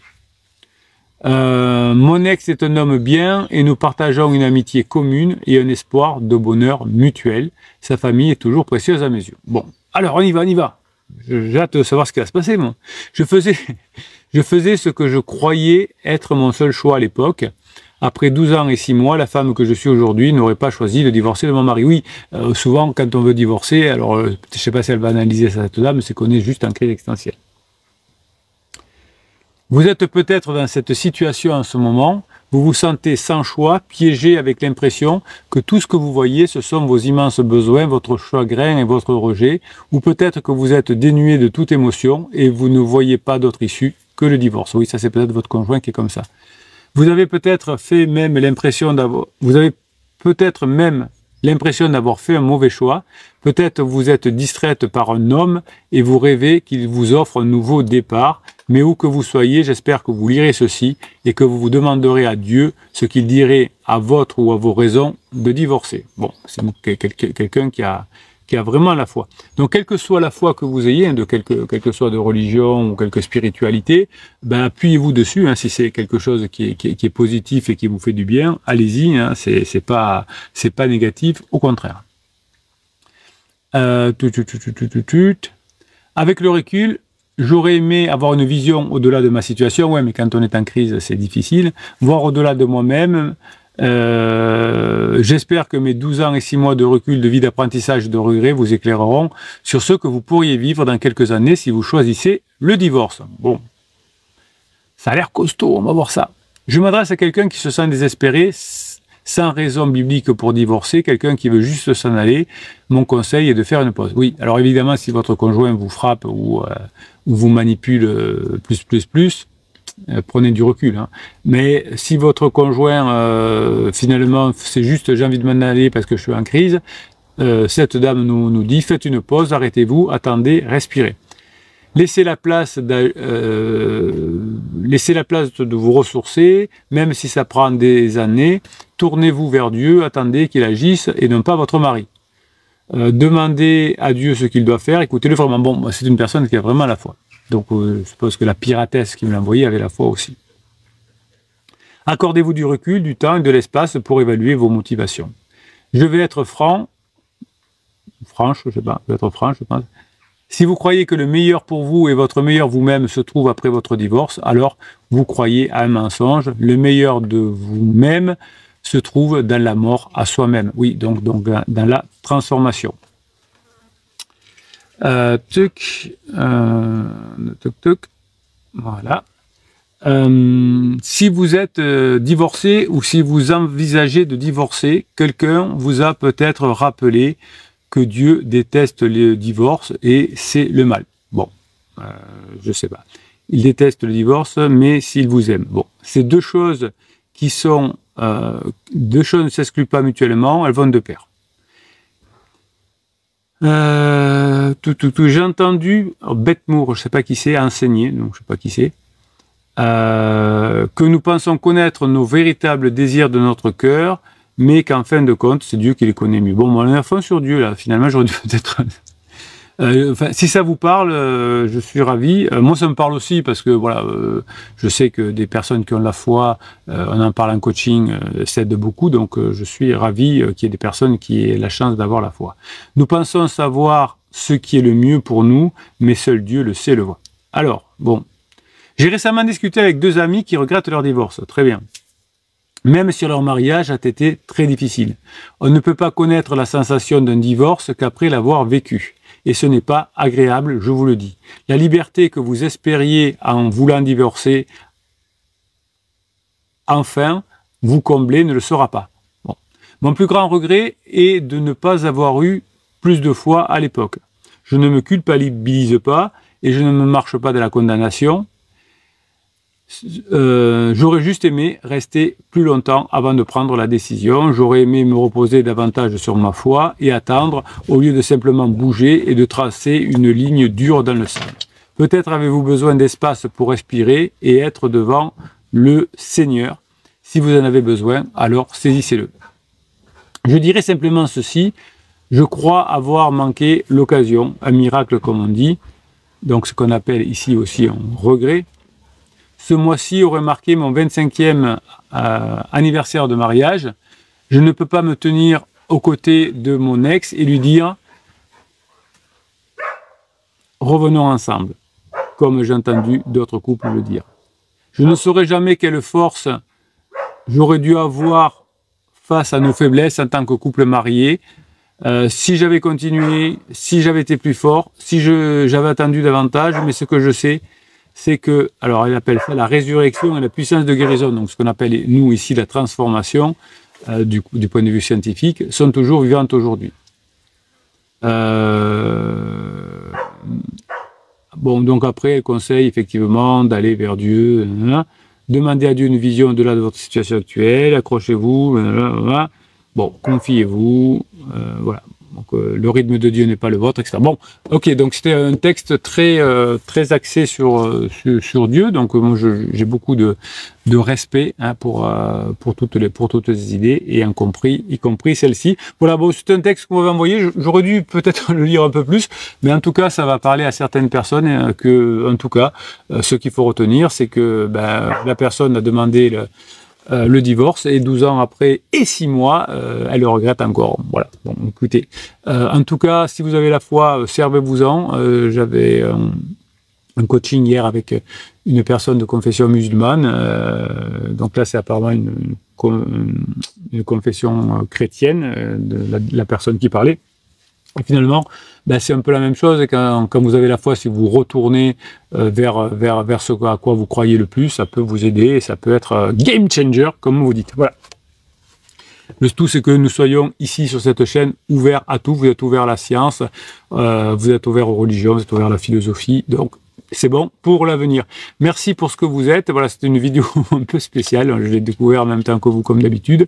Mon ex est un homme bien et nous partageons une amitié commune et un espoir de bonheur mutuel. Sa famille est toujours précieuse à mes yeux. Bon, alors on y va. J'ai hâte de savoir ce qui va se passer, moi. Je faisais ce que je croyais être mon seul choix à l'époque. Après 12 ans et 6 mois, la femme que je suis aujourd'hui n'aurait pas choisi de divorcer de mon mari. Oui, souvent quand on veut divorcer, alors je ne sais pas si elle va analyser cette dame, c'est qu'on est juste en crise existentielle. Vous êtes peut-être dans cette situation en ce moment, vous vous sentez sans choix, piégé avec l'impression que tout ce que vous voyez, ce sont vos immenses besoins, votre chagrin et votre rejet, ou peut-être que vous êtes dénué de toute émotion et vous ne voyez pas d'autre issue que le divorce. Oui, ça c'est peut-être votre conjoint qui est comme ça. Vous avez peut-être même l'impression d'avoir fait un mauvais choix. Peut-être vous êtes distraite par un homme et vous rêvez qu'il vous offre un nouveau départ. Mais où que vous soyez, j'espère que vous lirez ceci et que vous vous demanderez à Dieu ce qu'il dirait à votre ou à vos raisons de divorcer. Bon, c'est quelqu'un qui a vraiment la foi. Donc, quelle que soit la foi que vous ayez, quelle que soit de religion ou quelque spiritualité, ben, appuyez-vous dessus, hein, si c'est quelque chose qui est positif et qui vous fait du bien, allez-y, hein, c'est pas négatif, au contraire. Avec le recul, j'aurais aimé avoir une vision au-delà de ma situation, ouais, mais quand on est en crise, c'est difficile, voir au-delà de moi-même. J'espère que mes 12 ans et 6 mois de recul, de vie d'apprentissage et de regret vous éclaireront sur ce que vous pourriez vivre dans quelques années si vous choisissez le divorce. Bon, ça a l'air costaud, on va voir ça. Je m'adresse à quelqu'un qui se sent désespéré, sans raison biblique pour divorcer, quelqu'un qui veut juste s'en aller. Mon conseil est de faire une pause. Oui, alors évidemment, si votre conjoint vous frappe ou vous manipule plus, prenez du recul. Hein. Mais si votre conjoint, finalement, c'est juste j'ai envie de m'en aller parce que je suis en crise, cette dame nous dit, faites une pause, arrêtez-vous, attendez, respirez. Laissez la place de vous ressourcer, même si ça prend des années. Tournez-vous vers Dieu, attendez qu'il agisse et non pas votre mari. Demandez à Dieu ce qu'il doit faire, écoutez-le vraiment. Bon, c'est une personne qui a vraiment la foi. Donc, je suppose que la piratesse qui me l'a envoyé avait la foi aussi. Accordez-vous du recul, du temps et de l'espace pour évaluer vos motivations. Je vais être franche, je sais pas, je vais être franc, je pense. Si vous croyez que le meilleur pour vous et votre meilleur vous-même se trouve après votre divorce, alors vous croyez à un mensonge. Le meilleur de vous-même se trouve dans la mort à soi-même. Oui, donc dans la transformation. Voilà. Si vous êtes divorcé ou si vous envisagez de divorcer, quelqu'un vous a peut-être rappelé que Dieu déteste le divorce et c'est le mal. Bon, je sais pas. Il déteste le divorce, mais s'il vous aime. Bon, c'est deux choses qui sont... deux choses ne s'excluent pas mutuellement, elles vont de pair. J'ai entendu Beth Moore, je sais pas qui c'est, enseigner, donc je sais pas qui c'est, que nous pensons connaître nos véritables désirs de notre cœur, mais qu'en fin de compte, c'est Dieu qui les connaît mieux. Bon, on est à fond sur Dieu, là. Finalement, j'aurais dû peut-être... si ça vous parle, je suis ravi. Moi, ça me parle aussi parce que, voilà, je sais que des personnes qui ont la foi, on en parle en coaching, s'aident beaucoup. Donc, je suis ravi qu'il y ait des personnes qui aient la chance d'avoir la foi. Nous pensons savoir ce qui est le mieux pour nous, mais seul Dieu le sait, le voit. Alors, bon. J'ai récemment discuté avec deux amis qui regrettent leur divorce. Très bien. Même si leur mariage a été très difficile. On ne peut pas connaître la sensation d'un divorce qu'après l'avoir vécu. Et ce n'est pas agréable, je vous le dis. La liberté que vous espériez en voulant divorcer, enfin, vous combler ne le sera pas. Bon. Mon plus grand regret est de ne pas avoir eu plus de foi à l'époque. Je ne me culpabilise pas et je ne me marche pas de la condamnation. J'aurais juste aimé rester plus longtemps avant de prendre la décision. J'aurais aimé me reposer davantage sur ma foi et attendre au lieu de simplement bouger et de tracer une ligne dure dans le sable. Peut-être avez-vous besoin d'espace pour respirer et être devant le Seigneur. Si vous en avez besoin, alors saisissez-le. Je dirais simplement ceci. Je crois avoir manqué l'occasion, un miracle comme on dit, donc ce qu'on appelle ici aussi un regret. Ce mois-ci aurait marqué mon 25e anniversaire de mariage. Je ne peux pas me tenir aux côtés de mon ex et lui dire « Revenons ensemble », comme j'ai entendu d'autres couples le dire. Je ne saurais jamais quelle force j'aurais dû avoir face à nos faiblesses en tant que couple marié. Si j'avais continué, si j'avais été plus fort, si j'avais attendu davantage, mais ce que je sais, c'est que, alors elle appelle ça la résurrection et la puissance de guérison, donc ce qu'on appelle nous ici la transformation, du point de vue scientifique, sont toujours vivantes aujourd'hui. Bon, donc après, elle conseille effectivement d'aller vers Dieu, demandez à Dieu une vision au-delà de votre situation actuelle, accrochez-vous, bon, confiez-vous, voilà. Donc, le rythme de Dieu n'est pas le vôtre, etc. Bon, ok, donc c'était un texte très axé sur Dieu. Donc moi, j'ai beaucoup de respect pour toutes les idées et y compris celle-ci. Voilà, bon, c'est un texte qu'on m'avait envoyé. J'aurais dû peut-être le lire un peu plus, mais en tout cas, ça va parler à certaines personnes. En tout cas, ce qu'il faut retenir, c'est que la personne a demandé le divorce et 12 ans après et 6 mois, elle le regrette encore. Voilà. Bon, écoutez. En tout cas, si vous avez la foi, servez-vous-en. J'avais un coaching hier avec une personne de confession musulmane. Donc là, c'est apparemment une confession chrétienne de la personne qui parlait. Et finalement, c'est un peu la même chose. Et quand vous avez la foi, si vous retournez vers ce à quoi vous croyez le plus, ça peut vous aider et ça peut être game changer, comme vous dites. Voilà. Le tout, c'est que nous soyons ici sur cette chaîne ouverts à tout. Vous êtes ouverts à la science, vous êtes ouverts aux religions, vous êtes ouverts à la philosophie. Donc, c'est bon pour l'avenir. Merci pour ce que vous êtes. Voilà, c'était une vidéo un peu spéciale. Je l'ai découvert en même temps que vous, comme d'habitude.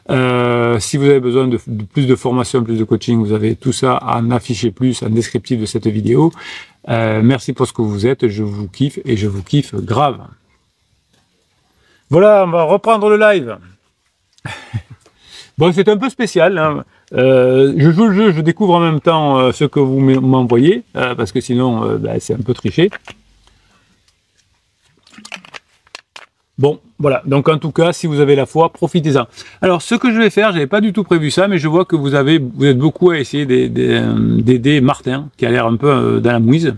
Si vous avez besoin de plus de formation, plus de coaching, vous avez tout ça en affiché plus, en descriptif de cette vidéo. Merci pour ce que vous êtes, je vous kiffe et je vous kiffe grave. Voilà, on va reprendre le live. Bon, c'est un peu spécial, hein. Je joue le jeu, je découvre en même temps ce que vous m'envoyez, parce que sinon, c'est un peu triché. Bon, voilà. Donc en tout cas, si vous avez la foi, profitez-en. Alors, ce que je vais faire, j'avais pas du tout prévu ça, mais je vois que vous êtes beaucoup à essayer d'aider Martin, qui a l'air un peu dans la mouise.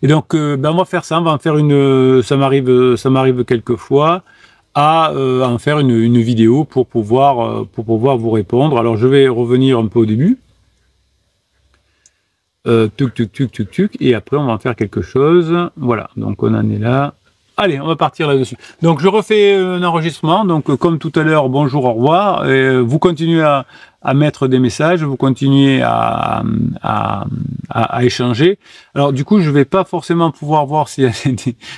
Et donc, on va faire ça. On va en faire ça m'arrive quelquefois à en faire une vidéo pour pouvoir vous répondre. Alors, je vais revenir un peu au début. Et après, on va en faire quelque chose. Voilà. Donc, on en est là. Allez, on va partir là-dessus. Donc, je refais un enregistrement. Donc, comme tout à l'heure, bonjour, au revoir. Vous continuez à mettre des messages, vous continuez à échanger. Alors, du coup, je vais pas forcément pouvoir voir s'il y a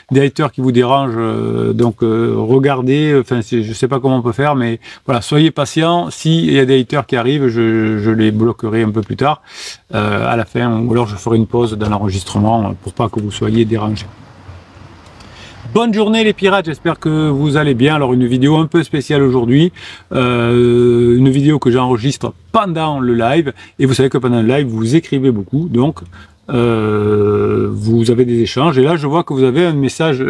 des haters qui vous dérangent. Regardez. Enfin, je sais pas comment on peut faire, mais voilà, soyez patients. S'il y a des haters qui arrivent, je les bloquerai un peu plus tard, à la fin, ou alors je ferai une pause dans l'enregistrement pour pas que vous soyez dérangés. Bonne journée les pirates, j'espère que vous allez bien. Alors une vidéo un peu spéciale aujourd'hui, une vidéo que j'enregistre pendant le live, et vous savez que pendant le live vous écrivez beaucoup, donc vous avez des échanges, et là je vois que vous avez un message,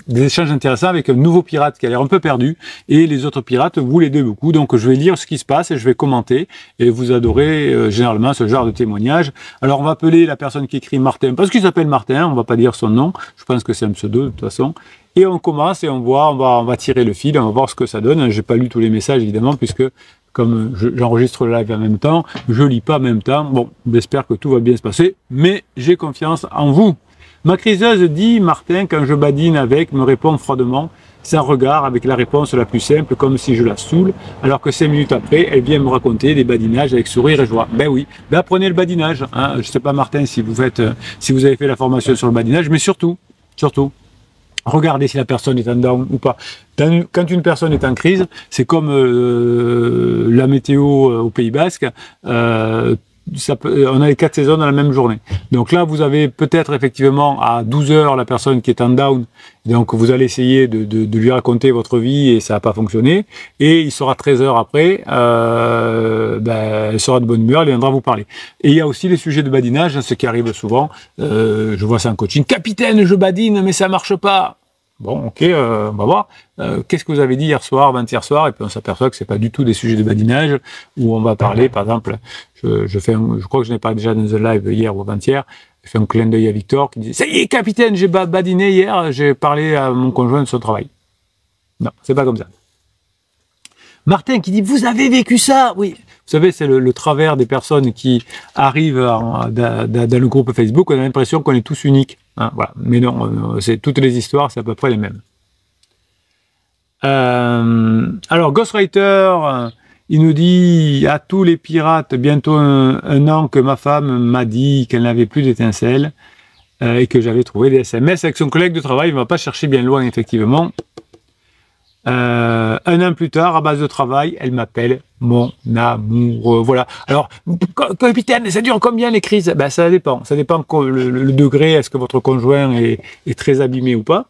des échanges intéressants avec un nouveau pirate qui a l'air un peu perdu, et les autres pirates vous l'aidez beaucoup, donc je vais lire ce qui se passe et je vais commenter, et vous adorez généralement ce genre de témoignage. Alors on va appeler la personne qui écrit Martin, parce qu'il s'appelle Martin, on va pas dire son nom, je pense que c'est un pseudo de toute façon, et on commence et on va tirer le fil, on va voir ce que ça donne. J'ai pas lu tous les messages évidemment, puisque comme j'enregistre le live en même temps, je lis pas en même temps. Bon, j'espère que tout va bien se passer, mais j'ai confiance en vous. Ma criseuse dit, Martin, quand je badine avec, me répond froidement, sans regard, avec la réponse la plus simple, comme si je la saoule, alors que 5 minutes après, elle vient me raconter des badinages avec sourire et joie. Ben oui, ben apprenez le badinage. Hein. Je sais pas, Martin, si vous avez fait la formation sur le badinage, mais surtout, regardez si la personne est en down ou pas. Quand une personne est en crise, c'est comme la météo au Pays Basque, on a les 4 saisons dans la même journée. Donc là, vous avez peut-être effectivement à 12 heures la personne qui est en down, donc vous allez essayer de lui raconter votre vie et ça n'a pas fonctionné, et il sera 13 heures après, elle sera de bonne humeur, elle viendra vous parler. Et il y a aussi les sujets de badinage, ce qui arrive souvent, je vois ça en coaching, capitaine, je badine mais ça marche pas. Bon, ok, on va voir. Qu'est-ce que vous avez dit hier soir, avant-hier soir, et puis on s'aperçoit que c'est pas du tout des sujets de badinage, où on va parler, par exemple, je crois que je n'ai pas déjà dans un live hier ou avant-hier, je fais un clin d'œil à Victor qui dit, ça y est, capitaine, j'ai badiné hier, j'ai parlé à mon conjoint de son travail. Non, c'est pas comme ça. Martin qui dit, vous avez vécu ça? Oui. Vous savez, c'est le travers des personnes qui arrivent dans le groupe Facebook, on a l'impression qu'on est tous uniques. Hein, voilà. Mais non, c'est toutes les histoires, c'est à peu près les mêmes. Alors, Ghostwriter, il nous dit à tous les pirates, bientôt un an que ma femme m'a dit qu'elle n'avait plus d'étincelles et que j'avais trouvé des SMS avec son collègue de travail. Il ne va pas chercher bien loin, effectivement. Un an plus tard, à base de travail, elle m'appelle mon amour. Voilà. Alors, capitaine, ça dure combien les crises? Ben, ça dépend. Ça dépend le degré. Est-ce que votre conjoint est très abîmé ou pas?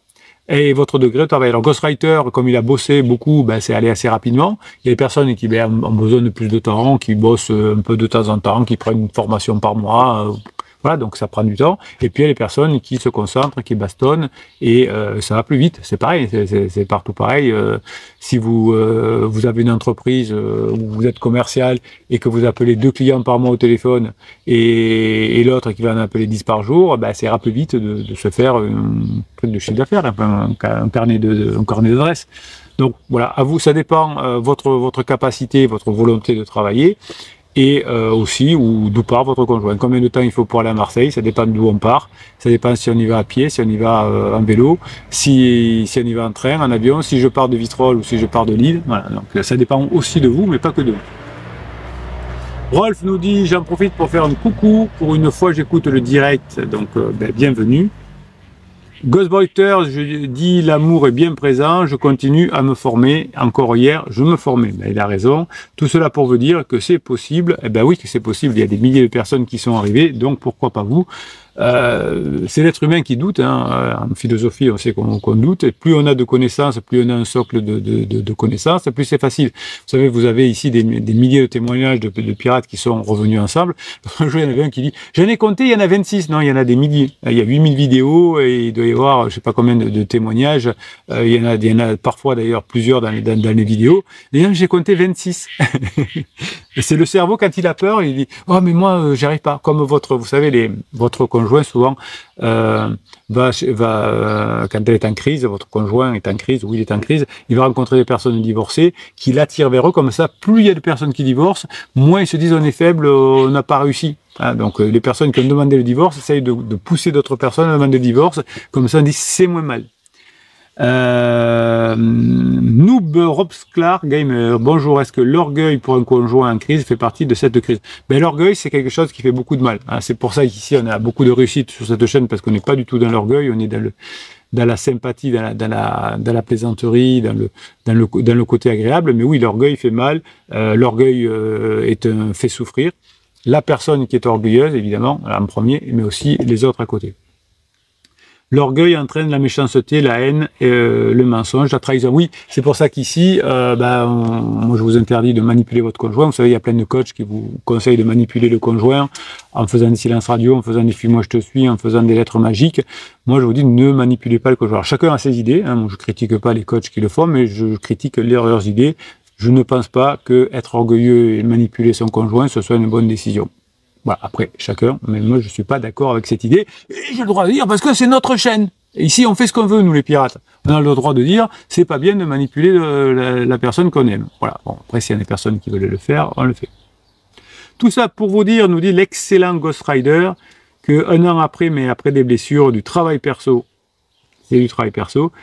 Et votre degré de travail. Alors, Ghostwriter, comme il a bossé beaucoup, ben, c'est allé assez rapidement. Il y a des personnes qui ont besoin de plus de temps, qui bossent un peu de temps en temps, qui prennent une formation par mois. Voilà, donc ça prend du temps. Et puis il y a les personnes qui se concentrent, qui bastonnent, et ça va plus vite. C'est pareil, c'est partout pareil. Si vous avez une entreprise où vous êtes commercial et que vous appelez 2 clients par mois au téléphone et l'autre qui va en appeler 10 par jour, ben, ça ira plus vite de se faire un truc de chiffre d'affaires, un carnet d'adresses. Donc voilà, à vous, ça dépend votre capacité, votre volonté de travailler. Et aussi d'où part votre conjoint. Combien de temps il faut pour aller à Marseille, ça dépend d'où on part, ça dépend si on y va à pied, si on y va en vélo, si on y va en train, en avion, si je pars de Vitrolles ou si je pars de Lille. Voilà, donc ça dépend aussi de vous, mais pas que de vous. Rolf nous dit, j'en profite pour faire un coucou, pour une fois j'écoute le direct, donc bienvenue. Ghostwriter, je dis l'amour est bien présent, je continue à me former. Encore hier, je me formais. Ben, il a raison. Tout cela pour vous dire que c'est possible. Eh ben oui, que c'est possible. Il y a des milliers de personnes qui sont arrivées, donc pourquoi pas vous. c'est l'être humain qui doute. Hein. En philosophie, on sait qu'on doute. Et plus on a de connaissances, plus on a un socle de connaissances, plus c'est facile. Vous savez, vous avez ici des milliers de témoignages de pirates qui sont revenus ensemble. Un jour, il y en avait un qui dit, j'en ai compté, il y en a 26. Non, il y en a des milliers. Il y a 8000 vidéos et il doit y avoir, je sais pas combien de témoignages. Il y en a parfois d'ailleurs plusieurs dans les vidéos. Et là, j'ai compté 26. C'est le cerveau, quand il a peur, il dit, oh, mais moi, j'y arrive pas. Comme vous savez, votre conjoint, souvent, quand elle est en crise, votre conjoint est en crise, ou il est en crise, il va rencontrer des personnes divorcées qui l'attirent vers eux. Comme ça, plus il y a de personnes qui divorcent, moins ils se disent, on est faible, on n'a pas réussi. Hein, donc, les personnes qui ont demandé le divorce essayent de pousser d'autres personnes à demander le divorce. Comme ça, on dit, c'est moins mal. Noob Robsclar Gamer, bonjour, est-ce que l'orgueil pour un conjoint en crise fait partie de cette crise? Ben, l'orgueil, c'est quelque chose qui fait beaucoup de mal. Hein. C'est pour ça qu'ici, on a beaucoup de réussite sur cette chaîne, parce qu'on n'est pas du tout dans l'orgueil, on est dans la sympathie, dans la plaisanterie, dans le côté agréable. Mais oui, l'orgueil fait mal, l'orgueil fait souffrir. La personne qui est orgueilleuse, évidemment, en premier, mais aussi les autres à côté. L'orgueil entraîne la méchanceté, la haine, le mensonge, la trahison. Oui, c'est pour ça qu'ici, moi je vous interdis de manipuler votre conjoint. Vous savez, il y a plein de coachs qui vous conseillent de manipuler le conjoint en faisant des silences radio, en faisant des films moi je te suis, en faisant des lettres magiques. Moi je vous dis, ne manipulez pas le conjoint. Alors, chacun a ses idées. Hein. Moi, je critique pas les coachs qui le font, mais je critique leurs idées. Je ne pense pas que être orgueilleux et manipuler son conjoint, ce soit une bonne décision. Voilà, après, chacun, mais moi je suis pas d'accord avec cette idée, et j'ai le droit de dire, parce que c'est notre chaîne. Et ici, on fait ce qu'on veut, nous les pirates. On a le droit de dire, c'est pas bien de manipuler la personne qu'on aime. Voilà, bon, après, s'il y a des personnes qui veulent le faire, on le fait. Tout ça pour vous dire, nous dit l'excellent Ghost Rider, qu'un an après, mais après des blessures, du travail perso, et du travail perso,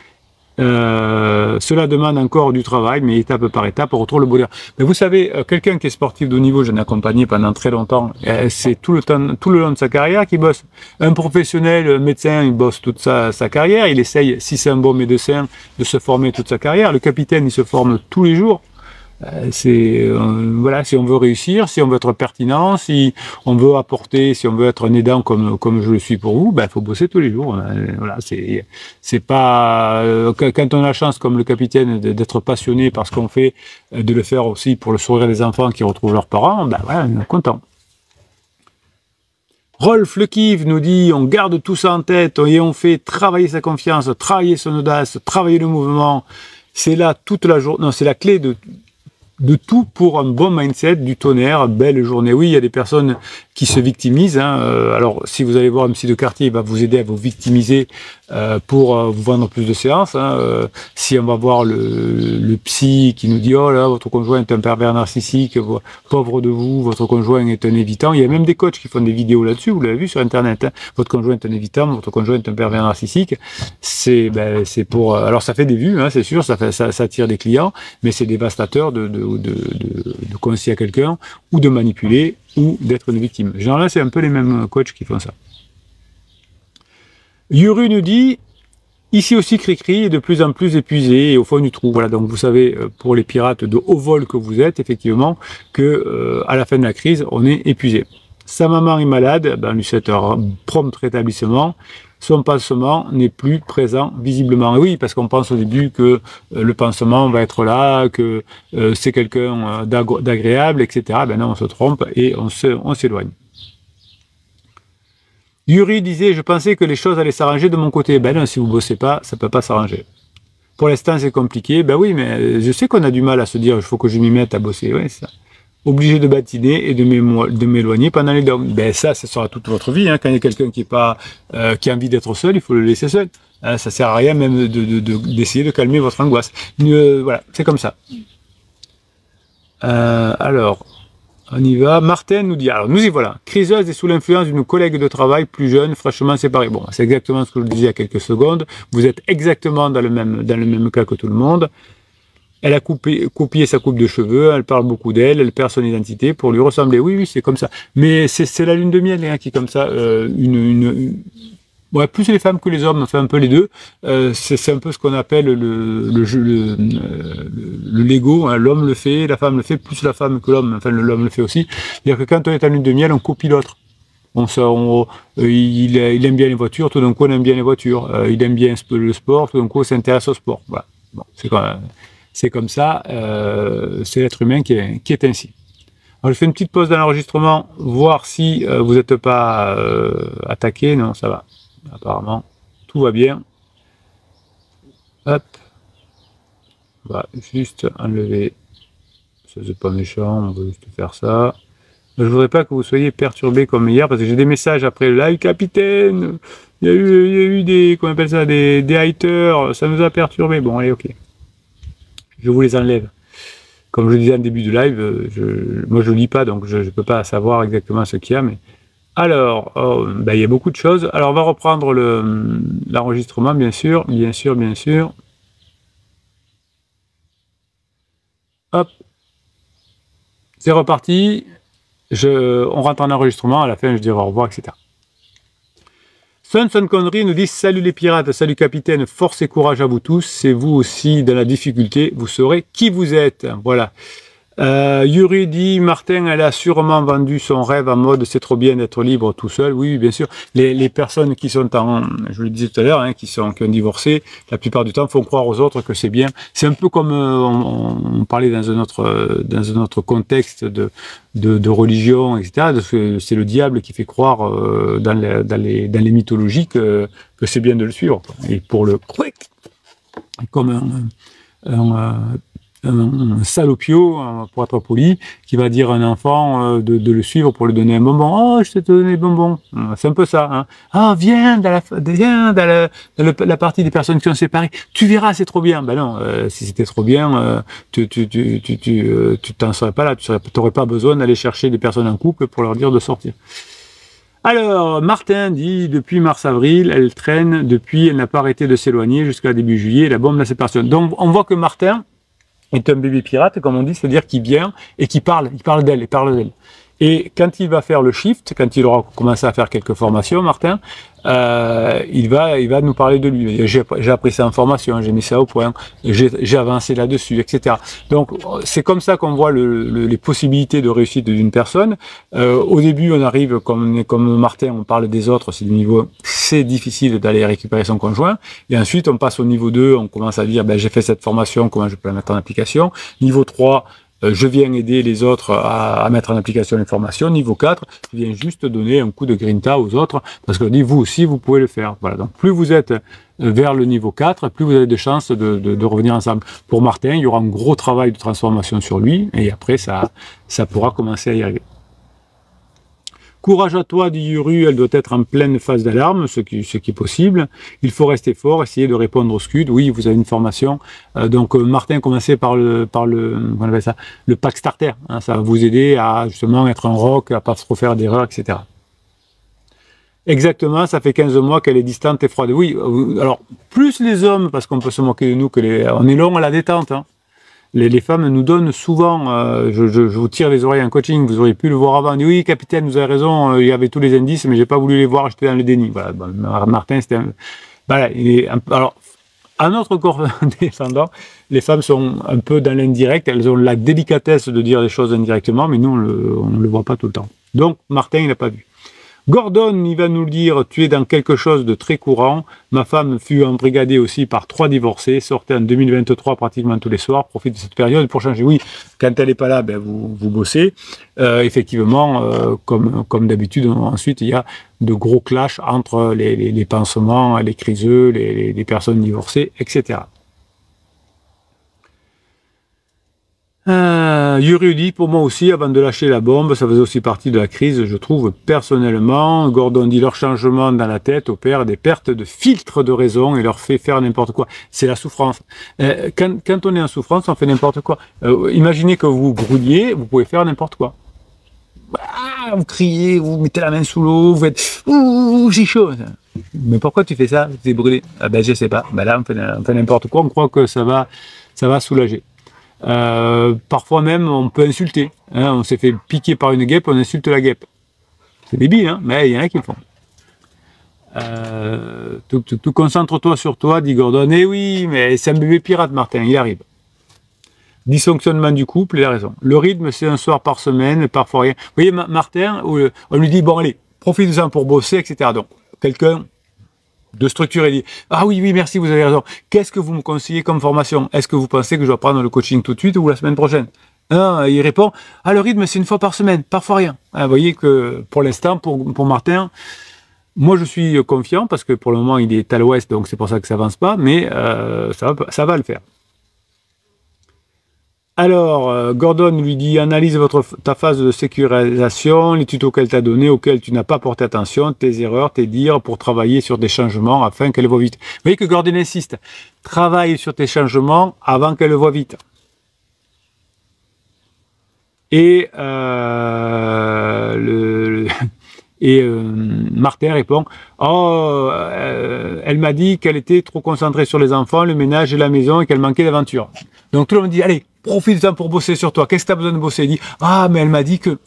cela demande encore du travail, mais étape par étape, on retrouve le bonheur. Mais vous savez, quelqu'un qui est sportif de haut niveau, j'en ai accompagné pendant très longtemps, c'est tout le long de sa carrière qu'il bosse. Un professionnel, médecin, il bosse toute sa carrière, il essaye, si c'est un bon médecin, de se former toute sa carrière. Le capitaine, il se forme tous les jours. Voilà, si on veut réussir, si on veut être pertinent, si on veut apporter, si on veut être un aidant comme je le suis pour vous, ben faut bosser tous les jours. Voilà, c'est pas quand on a la chance comme le capitaine d'être passionné par ce qu'on fait, de le faire aussi pour le sourire des enfants qui retrouvent leurs parents, ben voilà, on est content. Rolf Le Kiv nous dit, on garde tout ça en tête et on fait travailler sa confiance, travailler son audace, travailler le mouvement. C'est là toute la journée. Non, c'est la clé de tout pour un bon mindset, du tonnerre, belle journée. Oui, il y a des personnes qui se victimisent. Hein. Alors, si vous allez voir un psy de quartier, il va vous aider à vous victimiser pour vous vendre plus de séances. Hein. Si on va voir le psy qui nous dit « Oh là, votre conjoint est un pervers narcissique, pauvre de vous, votre conjoint est un évitant ». Il y a même des coachs qui font des vidéos là-dessus, vous l'avez vu sur Internet. Hein. Votre conjoint est un évitant, votre conjoint est un pervers narcissique. C'est pour... Alors, ça fait des vues, hein, c'est sûr, ça attire des clients, mais c'est dévastateur de conseiller à quelqu'un ou de manipuler ou d'être une victime. Généralement, c'est un peu les mêmes coachs qui font ça. Yuru nous dit, ici aussi Cricri est de plus en plus épuisé et au fond du trou. Voilà, donc vous savez, pour les pirates de haut vol que vous êtes, effectivement, que à la fin de la crise, on est épuisé. Sa maman est malade, ben, lui souhaite un prompt rétablissement. Son pansement n'est plus présent visiblement. Et oui, parce qu'on pense au début que le pansement va être là, que c'est quelqu'un d'agréable, etc. Ben non, on se trompe et on s'éloigne. Yuri disait, je pensais que les choses allaient s'arranger de mon côté. Ben non, si vous bossez pas, ça peut pas s'arranger. Pour l'instant, c'est compliqué. Ben oui, mais je sais qu'on a du mal à se dire, il faut que je m'y mette à bosser. Ouais, c'est ça. Obligé de batiner et de m'éloigner pendant les dogmes. Ben ça sera toute votre vie. Hein. Quand il y a quelqu'un qui a envie d'être seul, il faut le laisser seul. Hein, ça sert à rien même d'essayer de calmer votre angoisse. Voilà, c'est comme ça. Alors, on y va. Martin nous dit, alors nous y voilà. Criseuse est sous l'influence d'une collègue de travail plus jeune, fraîchement séparée. Bon, c'est exactement ce que je vous disais il y a quelques secondes. Vous êtes exactement dans le même cas que tout le monde. Elle a copié sa coupe de cheveux, elle parle beaucoup d'elle, elle perd son identité pour lui ressembler. Oui, oui, c'est comme ça. Mais c'est la lune de miel hein, qui est comme ça. Ouais, plus les femmes que les hommes, enfin un peu les deux. C'est un peu ce qu'on appelle le Lego. Hein. L'homme le fait, la femme le fait, plus la femme que l'homme. Enfin, l'homme le fait aussi. C'est-à-dire que quand on est en lune de miel, on copie l'autre. il aime bien les voitures, tout d'un coup on aime bien les voitures. Il aime bien le sport, tout d'un coup on s'intéresse au sport. Voilà. Bon, c'est comme ça, c'est l'être humain qui est ainsi. Alors je fais une petite pause dans l'enregistrement, voir si vous n'êtes pas attaqué. Non, ça va. Apparemment, tout va bien. Hop. On va juste enlever. Ça c'est pas méchant, on va juste faire ça. Je voudrais pas que vous soyez perturbés comme hier, parce que j'ai des messages après le live, capitaine, il y a eu des, comment on appelle ça, des haters, ça nous a perturbés. Bon, allez, ok. Je vous les enlève. Comme je disais en début de live, moi je lis pas, donc je ne peux pas savoir exactement ce qu'il y a, mais... Alors, il y a beaucoup de choses. Alors, on va reprendre l'enregistrement, bien sûr. Hop. C'est reparti. On rentre en enregistrement. À la fin, je dirai au revoir, etc. Son Connery nous dit « Salut les pirates, salut capitaine, force et courage à vous tous. C'est vous aussi dans la difficulté. Vous saurez qui vous êtes. » Voilà. Yuri dit, Martin, elle a sûrement vendu son rêve en mode c'est trop bien d'être libre tout seul. Oui, bien sûr. Les personnes qui sont je le disais tout à l'heure, hein, qui ont divorcé, la plupart du temps font croire aux autres que c'est bien. C'est un peu comme on parlait dans un autre contexte de religion, etc. C'est le diable qui fait croire dans les mythologies que c'est bien de le suivre. Et pour le comme un salopio, pour être poli, qui va dire à un enfant de le suivre pour lui donner un bonbon. Oh, je t'ai donné des bonbons. C'est un peu ça. Hein. Ah, viens dans la partie des personnes qui sont séparées. Tu verras, c'est trop bien. Ben non, si c'était trop bien, tu t'en serais pas là. Tu n'aurais pas besoin d'aller chercher des personnes en couple pour leur dire de sortir. Alors, Martin dit, depuis mars-avril, elle traîne, depuis, elle n'a pas arrêté de s'éloigner jusqu'à début juillet, la bombe de la séparation. Donc, on voit que Martin est un bébé pirate, comme on dit, c'est-à-dire qu'il vient et qu'il parle d'elle. Et quand il va faire le shift, quand il aura commencé à faire quelques formations, Martin, il va nous parler de lui. J'ai appris ça en formation, j'ai mis ça au point, j'ai avancé là-dessus, etc. Donc c'est comme ça qu'on voit les possibilités de réussite d'une personne. Au début, on arrive comme Martin, on parle des autres, c'est du niveau, c'est difficile d'aller récupérer son conjoint. Et ensuite, on passe au niveau 2, on commence à dire, j'ai fait cette formation, comment je peux la mettre en application. Niveau 3, je viens aider les autres à mettre en application les formations. Niveau 4, je viens juste donner un coup de grinta aux autres, parce que je dis, vous aussi, vous pouvez le faire. Voilà. Donc, plus vous êtes vers le niveau 4, plus vous avez de chances de revenir ensemble. Pour Martin, il y aura un gros travail de transformation sur lui, et après, ça pourra commencer à y arriver. Courage à toi, dit Yuru, elle doit être en pleine phase d'alarme, ce qui est possible. Il faut rester fort, essayer de répondre au scud. Oui, vous avez une formation. Donc, Martin, commencez par le pack starter. Hein, ça va vous aider à justement être un rock, à pas trop faire d'erreurs, etc. Exactement, ça fait 15 mois qu'elle est distante et froide. Oui, alors, plus les hommes, parce qu'on peut se moquer de nous, on est long à la détente, hein. Les femmes nous donnent souvent, je vous tire les oreilles en coaching, vous auriez pu le voir avant, on dit oui capitaine, vous avez raison, il y avait tous les indices, mais j'ai pas voulu les voir, j'étais dans le déni. Voilà, Martin, c'était voilà, alors, à notre corps défendant, les femmes sont un peu dans l'indirect, elles ont la délicatesse de dire les choses indirectement, mais nous, on ne le voit pas tout le temps. Donc, Martin, il n'a pas vu. Gordon, il va nous le dire, tu es dans quelque chose de très courant. Ma femme fut embrigadée aussi par 3 divorcés, sortait en 2023 pratiquement tous les soirs, profite de cette période pour changer. Oui, quand elle n'est pas là, vous bossez. Effectivement, comme d'habitude, ensuite, il y a de gros clashs entre les pansements, les criseux, les personnes divorcées, etc. Yuri dit, pour moi aussi, avant de lâcher la bombe, ça faisait aussi partie de la crise, je trouve, personnellement. Gordon dit, leur changement dans la tête opère des pertes de filtre de raison et leur fait faire n'importe quoi. C'est la souffrance. Quand on est en souffrance, on fait n'importe quoi. Imaginez que vous grouillez, vous pouvez faire n'importe quoi. Vous criez, vous mettez la main sous l'eau, vous faites « Ouh, j'ai chaud !» Mais pourquoi tu fais ça? Tu es brûlé. Je sais pas. Là, on fait n'importe quoi, on croit que ça va soulager. Parfois même on peut insulter, hein, on s'est fait piquer par une guêpe, on insulte la guêpe. C'est débile, hein, mais il y en a qui le font. Tout concentre-toi sur toi, dit Gordon. Eh oui, mais c'est un bébé pirate, Martin, il arrive. Dysfonctionnement du couple, il a raison. Le rythme, c'est un soir par semaine, parfois rien. Vous voyez, Martin, on lui dit, bon allez, profitez-en pour bosser, etc. Donc, quelqu'un de structuré dit « Ah oui, oui, merci, vous avez raison. Qu'est-ce que vous me conseillez comme formation? Est-ce que vous pensez que je dois prendre le coaching tout de suite ou la semaine prochaine ?» Il répond « Ah, le rythme, c'est une fois par semaine, parfois rien. » Vous voyez que pour l'instant, pour Martin, moi je suis confiant parce que pour le moment il est à l'ouest, donc c'est pour ça que ça avance pas, mais ça va le faire. Alors, Gordon lui dit, analyse ta phase de sécurisation, les tutos qu'elle t'a donnés, auxquels tu n'as pas porté attention, tes erreurs, tes dires, pour travailler sur des changements afin qu'elle voit vite. Vous voyez que Gordon insiste, travaille sur tes changements avant qu'elle voit vite. Et, Martin répond, oh, elle m'a dit qu'elle était trop concentrée sur les enfants, le ménage et la maison et qu'elle manquait d'aventure. Donc tout le monde dit, allez, profite du temps pour bosser sur toi. Qu'est-ce que tu as besoin de bosser? Il dit, ah, mais elle m'a dit que...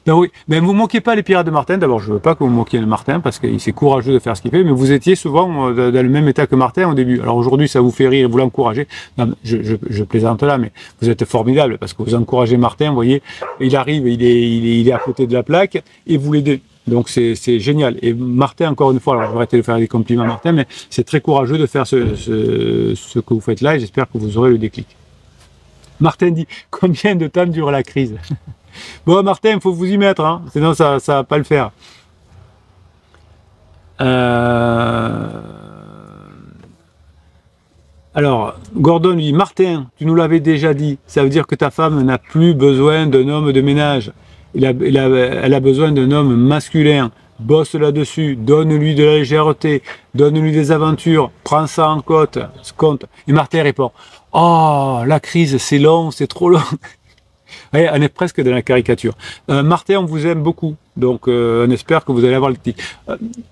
Donc oui, mais vous moquez pas les pirates de Martin. D'abord, je veux pas que vous moquiez de Martin parce qu'il c'est courageux de faire ce qu'il fait, mais vous étiez souvent dans le même état que Martin au début. Alors aujourd'hui, ça vous fait rire, vous l'encouragez. Non, je plaisante là, mais vous êtes formidable parce que vous encouragez Martin. Vous voyez, il arrive, il est à côté de la plaque et vous l'aidez. Donc c'est génial. Et Martin, encore une fois, alors je vais arrêter de faire des compliments à Martin, mais c'est très courageux de faire ce que vous faites là et j'espère que vous aurez le déclic. Martin dit, combien de temps dure la crise? Bon, Martin, il faut vous y mettre, hein, sinon ça va pas le faire. Alors, Gordon lui dit, Martin, tu nous l'avais déjà dit, ça veut dire que ta femme n'a plus besoin d'un homme de ménage. Elle a besoin d'un homme masculin. Bosse là-dessus, donne-lui de la légèreté, donne-lui des aventures, prends ça en compte. Et Martin répond, oh, la crise, c'est long, c'est trop long. Ouais, on est presque dans la caricature. Martin, on vous aime beaucoup, donc on espère que vous allez avoir le clic.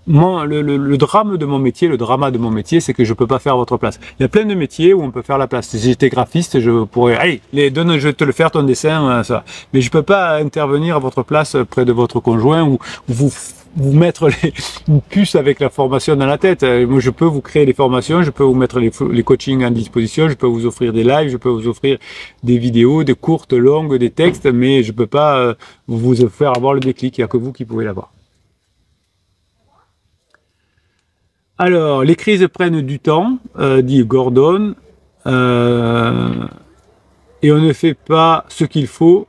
Le drame de mon métier, le drama de mon métier, c'est que je peux pas faire à votre place. Il y a plein de métiers où on peut faire la place. Si j'étais graphiste, je pourrais, allez, je vais te le faire ton dessin, ça. Mais je peux pas intervenir à votre place près de votre conjoint ou vous mettre une puce avec la formation dans la tête. Moi, je peux vous créer les formations, je peux vous mettre les coachings à disposition, je peux vous offrir des lives, je peux vous offrir des vidéos, des courtes, longues, des textes, mais je peux pas vous faire avoir le déclic. Il n'y a que vous qui pouvez l'avoir. Alors, les crises prennent du temps, dit Gordon, et on ne fait pas ce qu'il faut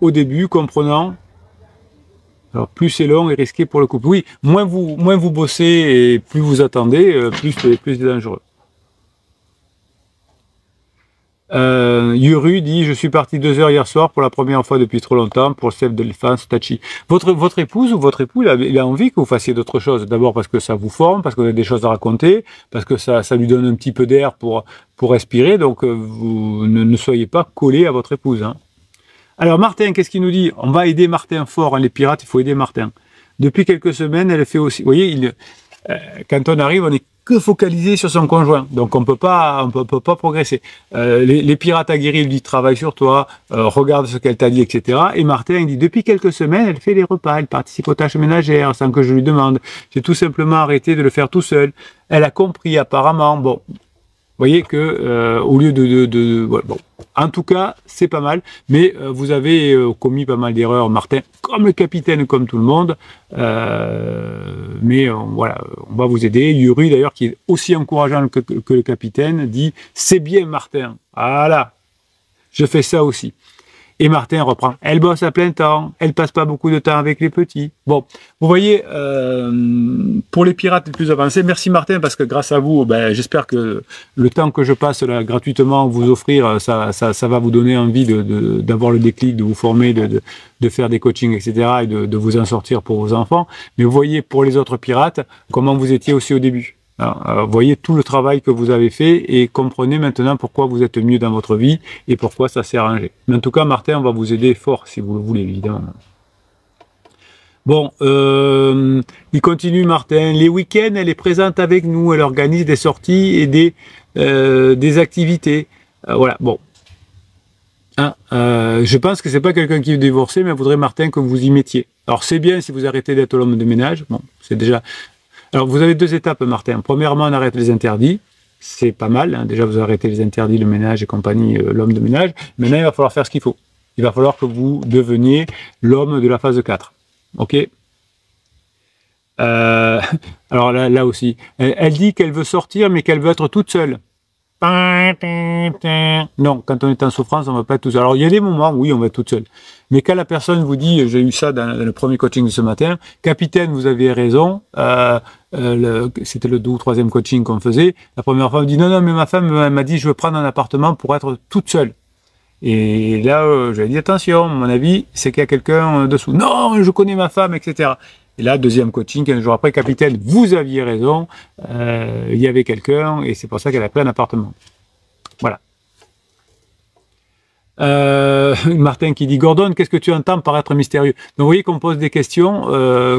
au début, comprenant. Alors, plus c'est long et risqué pour le couple. Oui, moins vous bossez et plus vous attendez, plus c'est dangereux. Yuru dit, je suis parti 2 heures hier soir pour la première fois depuis trop longtemps pour le self-défense Tachi. Votre épouse ou votre époux, il a envie que vous fassiez d'autres choses. D'abord parce que ça vous forme, parce que vous avez des choses à raconter, parce que ça lui donne un petit peu d'air pour respirer. Donc, vous ne soyez pas collé à votre épouse, hein. Alors Martin, qu'est-ce qu'il nous dit? On va aider Martin fort, hein, les pirates, il faut aider Martin. Depuis quelques semaines, elle fait aussi... Vous voyez, quand on arrive, on n'est que focalisé sur son conjoint. Donc on peut pas progresser. Les pirates aguerris lui disent, travaille sur toi, regarde ce qu'elle t'a dit, etc. Et Martin, il dit, depuis quelques semaines, elle fait les repas, elle participe aux tâches ménagères sans que je lui demande. J'ai tout simplement arrêté de le faire tout seul. Elle a compris apparemment. Bon, vous voyez que au lieu voilà, bon, en tout cas, c'est pas mal, mais vous avez commis pas mal d'erreurs, Martin, comme le capitaine, comme tout le monde, mais voilà, on va vous aider. Yuri, d'ailleurs, qui est aussi encourageant que le capitaine, dit « C'est bien, Martin, voilà, je fais ça aussi ». Et Martin reprend, elle bosse à plein temps, elle passe pas beaucoup de temps avec les petits. Bon, vous voyez, pour les pirates les plus avancés, merci Martin, parce que grâce à vous, ben, j'espère que le temps que je passe là gratuitement vous offrir, ça va vous donner envie d'avoir le déclic, de vous former, de faire des coachings, etc., et de vous en sortir pour vos enfants. Mais vous voyez, pour les autres pirates, comment vous étiez aussi au début. Alors, voyez tout le travail que vous avez fait et comprenez maintenant pourquoi vous êtes mieux dans votre vie et pourquoi ça s'est arrangé. Mais en tout cas, Martin, on va vous aider fort si vous le voulez, évidemment. Bon, il continue, Martin. Les week-ends, elle est présente avec nous. Elle organise des sorties et des activités. Voilà, bon. Hein, je pense que c'est pas quelqu'un qui est divorcé, mais il voudrait, Martin, que vous y mettiez. Alors, c'est bien si vous arrêtez d'être l'homme de ménage. Bon, c'est déjà... Alors, vous avez 2 étapes, Martin. Premièrement, on arrête les interdits. C'est pas mal, hein. Déjà, vous arrêtez les interdits, le ménage et compagnie, l'homme de ménage. Maintenant, il va falloir faire ce qu'il faut. Il va falloir que vous deveniez l'homme de la phase 4. OK? Euh, alors là aussi, elle dit qu'elle veut sortir, mais qu'elle veut être toute seule. Non, quand on est en souffrance, on ne va pas être tout seul. Alors, il y a des moments, oui, on va être toute seule. Mais quand la personne vous dit, j'ai eu ça dans le premier coaching de ce matin, capitaine, vous avez raison, c'était le 2 ou 3e coaching qu'on faisait, la première fois, elle me dit, non, non, mais ma femme m'a dit, je veux prendre un appartement pour être toute seule. Et là, j'ai dit, attention, à mon avis, c'est qu'il y a quelqu'un dessous. Non, je connais ma femme, etc. Et là, 2e coaching, 15 jours après, capitaine, vous aviez raison, il y avait quelqu'un, et c'est pour ça qu'elle a pris un appartement. Voilà. Martin qui dit, Gordon, qu'est-ce que tu entends par être mystérieux? Donc vous voyez qu'on pose des questions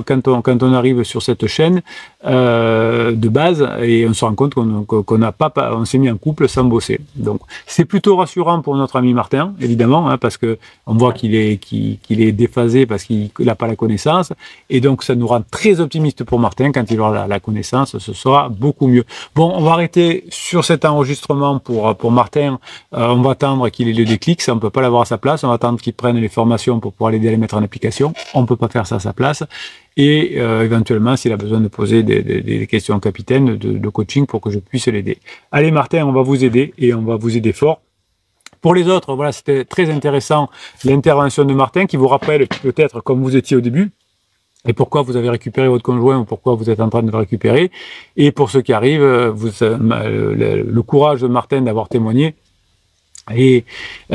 quand on arrive sur cette chaîne de base, et on se rend compte qu'on n'a pas, on s'est mis en couple sans bosser. Donc c'est plutôt rassurant pour notre ami Martin, évidemment, hein, parce que on voit qu'il est déphasé parce qu'il n'a pas la connaissance, et donc ça nous rend très optimiste pour Martin. Quand il aura la connaissance, ce sera beaucoup mieux. Bon, on va arrêter sur cet enregistrement pour Martin. On va attendre qu'il ait le déclic. Ça, on peut pas l'avoir à sa place. On va attendre qu'il prenne les formations pour pouvoir l'aider à les mettre en application. On peut pas faire ça à sa place. Et éventuellement, s'il a besoin de poser des questions au capitaine de coaching pour que je puisse l'aider. Allez Martin, on va vous aider et on va vous aider fort. Pour les autres, voilà, c'était très intéressant l'intervention de Martin qui vous rappelle peut-être comme vous étiez au début et pourquoi vous avez récupéré votre conjoint ou pourquoi vous êtes en train de le récupérer. Et pour ceux qui arrivent, le courage de Martin d'avoir témoigné. Et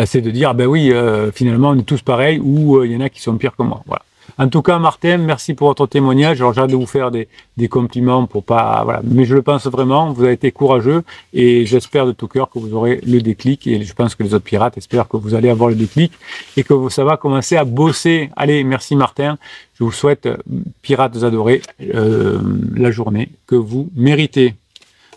c'est de dire, ben oui, finalement, on est tous pareils ou il y en a qui sont pires que moi. Voilà. En tout cas, Martin, merci pour votre témoignage. Alors, j'ai hâte de vous faire des compliments pour pas, voilà. Mais je le pense vraiment, vous avez été courageux et j'espère de tout cœur que vous aurez le déclic et je pense que les autres pirates espèrent que vous allez avoir le déclic et que ça va commencer à bosser. Allez, merci Martin. Je vous souhaite, pirates adorés, la journée que vous méritez.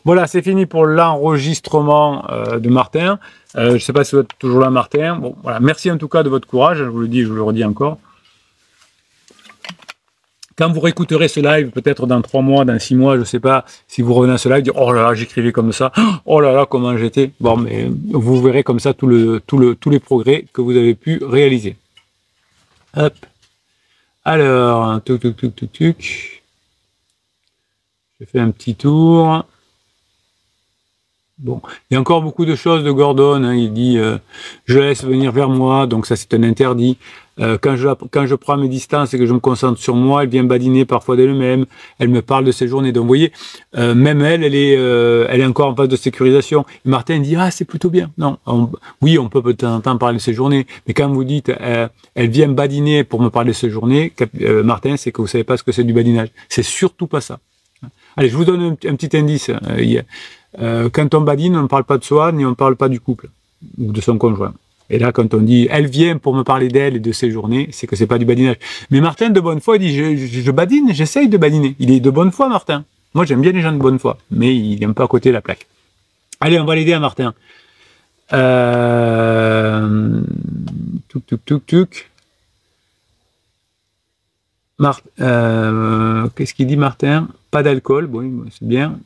Voilà, c'est fini pour l'enregistrement de Martin. Je ne sais pas si vous êtes toujours là, Martin. Bon, voilà. Merci en tout cas de votre courage. Je vous le dis, je vous le redis encore. Quand vous réécouterez ce live, peut-être dans 3 mois, dans 6 mois, je ne sais pas, si vous revenez à ce live, dire oh là là, j'écrivais comme ça, oh là là, comment j'étais. Bon, mais vous verrez comme ça tous les progrès que vous avez pu réaliser. Hop. Alors, tuc. Je fais un petit tour. Bon, il y a encore beaucoup de choses de Gordon, hein. Il dit je laisse venir vers moi, donc ça c'est un interdit. Quand je prends mes distances et que je me concentre sur moi, elle vient badiner parfois d'elle-même, elle me parle de ses journées. Donc vous voyez, même elle est encore en phase de sécurisation. Et Martin dit ah c'est plutôt bien. Non, oui on peut de temps en temps parler de ses journées, mais quand vous dites elle vient badiner pour me parler de ses journées, Martin, c'est que vous savez pas ce que c'est du badinage. C'est surtout pas ça. Allez, je vous donne un petit indice. Quand on badine, on ne parle pas de soi, ni on ne parle pas du couple, ou de son conjoint. Et là, quand on dit « elle vient pour me parler d'elle et de ses journées », c'est que c'est pas du badinage. Mais Martin, de bonne foi, il dit « je badine, j'essaye de badiner ». Il est de bonne foi, Martin. Moi, j'aime bien les gens de bonne foi, mais il est un peu à côté de la plaque. Allez, on va l'aider à Martin. Qu'est-ce qu'il dit, Martin? Pas d'alcool, bon, c'est bien.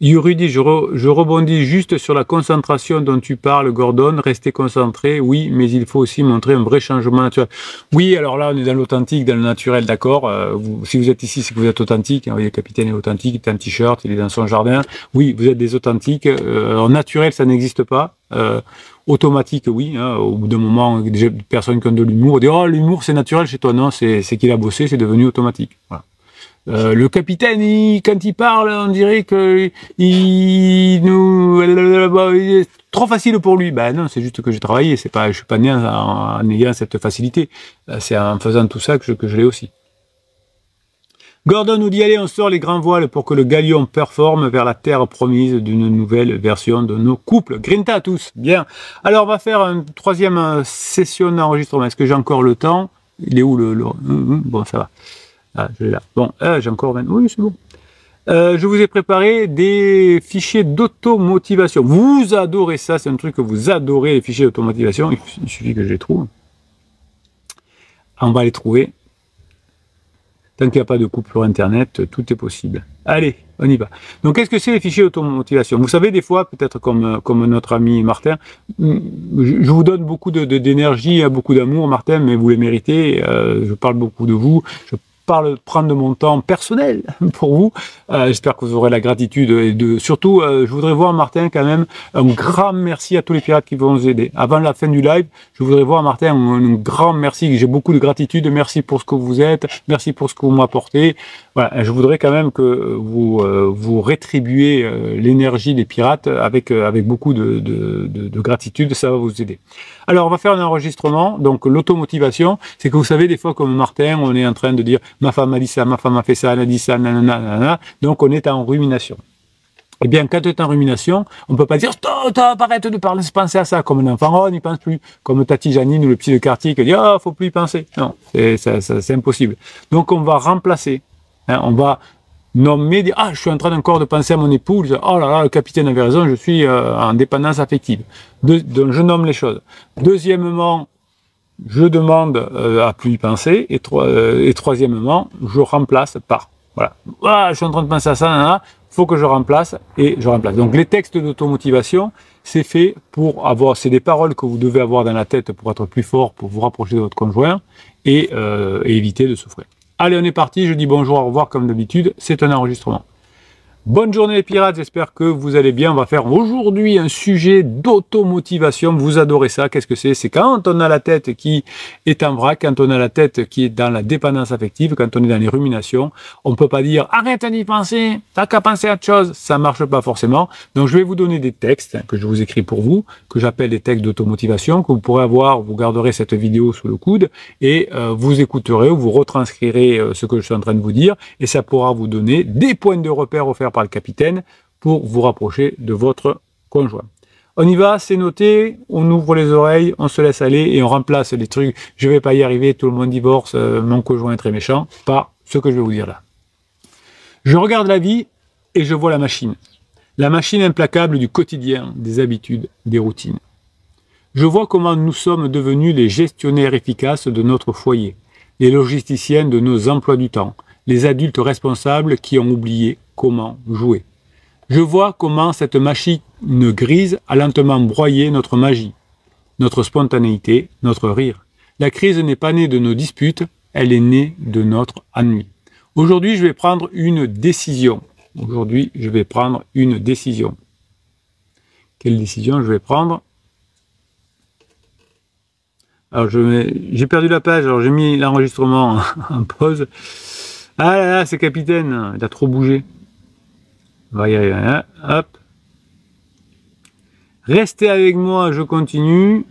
Yuri dit, je rebondis juste sur la concentration dont tu parles, Gordon. Rester concentré, oui, mais il faut aussi montrer un vrai changement naturel. Oui, alors là, on est dans l'authentique, dans le naturel, d'accord. Si vous êtes ici, c'est que vous êtes authentique. Hein, vous voyez, le capitaine est authentique, il est en t-shirt, il est dans son jardin. Oui, vous êtes des authentiques. En naturel, ça n'existe pas. Automatique, oui. Hein, au bout d'un moment, des personnes qui ont de l'humour disent, oh, l'humour, c'est naturel chez toi. Non, c'est qu'il a bossé, c'est devenu automatique. Voilà. Le capitaine, quand il parle, on dirait que c'est trop facile pour lui. Ben non, c'est juste que j'ai travaillé. C'est pas, je suis pas né en ayant cette facilité. C'est en faisant tout ça que je l'ai aussi. Gordon nous dit allez, on sort les grands voiles pour que le galion performe vers la terre promise d'une nouvelle version de nos couples. Grinta à tous. Bien. Alors on va faire une 3e session d'enregistrement. Est-ce que j'ai encore le temps? Il est où bon, ça va. Ah, je l'ai là. Bon, j'ai encore 20. Oui, c'est bon. Je vous ai préparé des fichiers d'automotivation. Vous adorez ça, c'est un truc que vous adorez, les fichiers d'automotivation. Il suffit que je les trouve. On va les trouver. Tant qu'il n'y a pas de coupure Internet, tout est possible. Allez, on y va. Donc, qu'est-ce que c'est les fichiers d'automotivation? Vous savez, des fois, peut-être comme notre ami Martin, je vous donne beaucoup d'énergie, beaucoup d'amour, Martin, mais vous les méritez. Je parle beaucoup de vous. Je prendre de mon temps personnel pour vous. J'espère que vous aurez la gratitude et surtout, je voudrais voir Martin quand même, un grand merci à tous les pirates qui vont nous aider. Avant la fin du live, je voudrais voir Martin, un grand merci, j'ai beaucoup de gratitude, merci pour ce que vous êtes, merci pour ce que vous m'apportez. Voilà, je voudrais quand même que vous rétribuez l'énergie des pirates avec beaucoup de gratitude, ça va vous aider. Alors, on va faire un enregistrement, donc l'automotivation, c'est que vous savez, des fois, comme Martin, on est en train de dire « ma femme a dit ça, ma femme a fait ça, elle a dit ça, nanana, nanana », donc on est en rumination. Eh bien, quand on est en rumination, on ne peut pas dire « stop, arrête de penser à ça », comme un enfant, oh, on n'y pense plus, comme Tati Janine ou le petit de quartier qui dit « oh, faut plus y penser ». Non, c'est impossible. Donc, on va remplacer, hein, on va nommer, dire, ah, je suis en train encore de penser à mon épouse, oh là là, le capitaine avait raison, je suis en dépendance affective. Donc, je nomme les choses. Deuxièmement, je demande à plus y penser, et troisièmement, je remplace par, voilà, ah, je suis en train de penser à ça, faut que je remplace, et je remplace. Donc, les textes d'automotivation, c'est fait pour avoir, c'est des paroles que vous devez avoir dans la tête pour être plus fort, pour vous rapprocher de votre conjoint, et éviter de souffrir. Allez, on est parti, je dis bonjour, au revoir comme d'habitude, c'est un enregistrement. Bonne journée les pirates, j'espère que vous allez bien. On va faire aujourd'hui un sujet d'automotivation. Vous adorez ça, qu'est-ce que c'est? C'est quand on a la tête qui est en vrac, quand on a la tête qui est dans la dépendance affective, quand on est dans les ruminations. On ne peut pas dire « arrête d'y penser, t'as qu'à penser à autre chose ». Ça ne marche pas forcément. Donc je vais vous donner des textes que je vous écris pour vous, que j'appelle des textes d'automotivation, que vous pourrez avoir, vous garderez cette vidéo sous le coude et vous écouterez ou vous retranscrirez ce que je suis en train de vous dire et ça pourra vous donner des points de repère offerts par le capitaine pour vous rapprocher de votre conjoint. On y va, c'est noté, on ouvre les oreilles, on se laisse aller et on remplace les trucs « je vais pas y arriver, tout le monde divorce, mon conjoint est très méchant » par ce que je vais vous dire là. Je regarde la vie et je vois la machine implacable du quotidien, des habitudes, des routines. Je vois comment nous sommes devenus les gestionnaires efficaces de notre foyer, les logisticiens de nos emplois du temps, les adultes responsables qui ont oublié comment jouer. Je vois comment cette machine grise a lentement broyé notre magie, notre spontanéité, notre rire. La crise n'est pas née de nos disputes, elle est née de notre ennui. Aujourd'hui, je vais prendre une décision. Aujourd'hui, je vais prendre une décision. Quelle décision je vais prendre? Alors, j'ai perdu la page, alors j'ai mis l'enregistrement en pause. Ah là là, c'est capitaine, il a trop bougé. On va y arriver, hein, hop. Restez avec moi, je continue.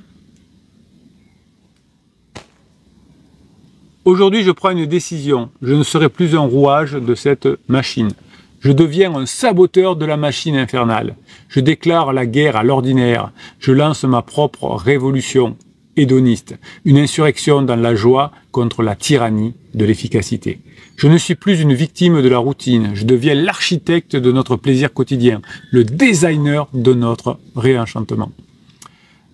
Aujourd'hui, je prends une décision. Je ne serai plus un rouage de cette machine. Je deviens un saboteur de la machine infernale. Je déclare la guerre à l'ordinaire. Je lance ma propre révolution hédoniste. Une insurrection dans la joie contre la tyrannie de l'efficacité. Je ne suis plus une victime de la routine. Je deviens l'architecte de notre plaisir quotidien. Le designer de notre réenchantement.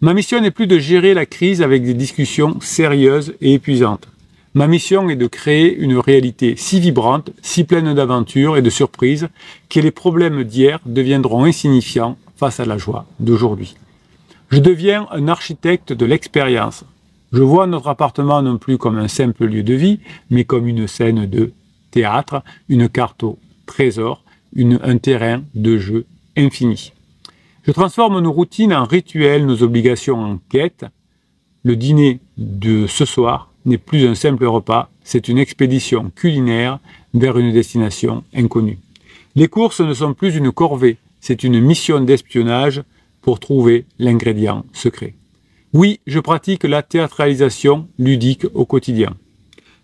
Ma mission n'est plus de gérer la crise avec des discussions sérieuses et épuisantes. Ma mission est de créer une réalité si vibrante, si pleine d'aventures et de surprises, que les problèmes d'hier deviendront insignifiants face à la joie d'aujourd'hui. Je deviens un architecte de l'expérience. Je vois notre appartement non plus comme un simple lieu de vie, mais comme une scène de théâtre, une carte au trésor, un terrain de jeu infini. Je transforme nos routines en rituels, nos obligations en quêtes. Le dîner de ce soir n'est plus un simple repas, c'est une expédition culinaire vers une destination inconnue. Les courses ne sont plus une corvée, c'est une mission d'espionnage pour trouver l'ingrédient secret. Oui, je pratique la théâtralisation ludique au quotidien.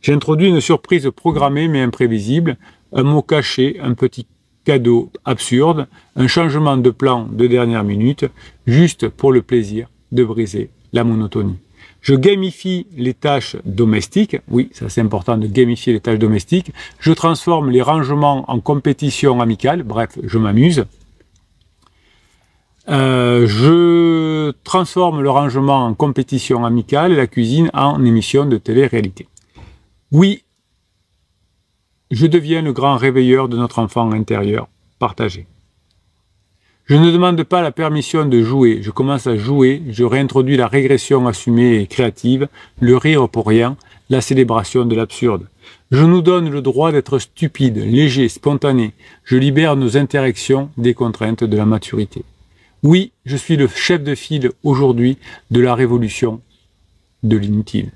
J'introduis une surprise programmée mais imprévisible, un mot caché, un petit cadeau absurde, un changement de plan de dernière minute, juste pour le plaisir de briser la monotonie. Je gamifie les tâches domestiques. Oui, ça c'est important de gamifier les tâches domestiques. Je transforme les rangements en compétition amicale. Bref, je m'amuse. Je transforme le rangement en compétition amicale et la cuisine en émission de télé-réalité. Oui, je deviens le grand réveilleur de notre enfant intérieur partagé. Je ne demande pas la permission de jouer, je commence à jouer, je réintroduis la régression assumée et créative, le rire pour rien, la célébration de l'absurde. Je nous donne le droit d'être stupide, léger, spontané. Je libère nos interactions des contraintes de la maturité. Oui, je suis le chef de file aujourd'hui de la révolution de l'inutile.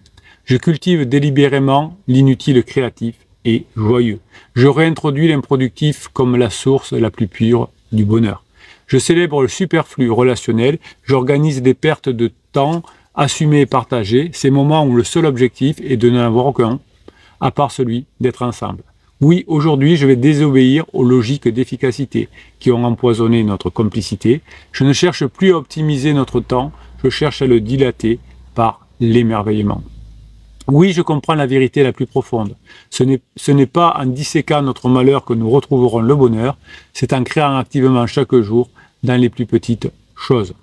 Je cultive délibérément l'inutile créatif et joyeux. Je réintroduis l'improductif comme la source la plus pure du bonheur. Je célèbre le superflu relationnel, j'organise des pertes de temps assumées et partagées, ces moments où le seul objectif est de n'en avoir aucun, à part celui d'être ensemble. Oui, aujourd'hui, je vais désobéir aux logiques d'efficacité qui ont empoisonné notre complicité. Je ne cherche plus à optimiser notre temps, je cherche à le dilater par l'émerveillement. Oui, je comprends la vérité la plus profonde. Ce n'est pas en disséquant notre malheur que nous retrouverons le bonheur, c'est en créant activement chaque jour dans les plus petites choses.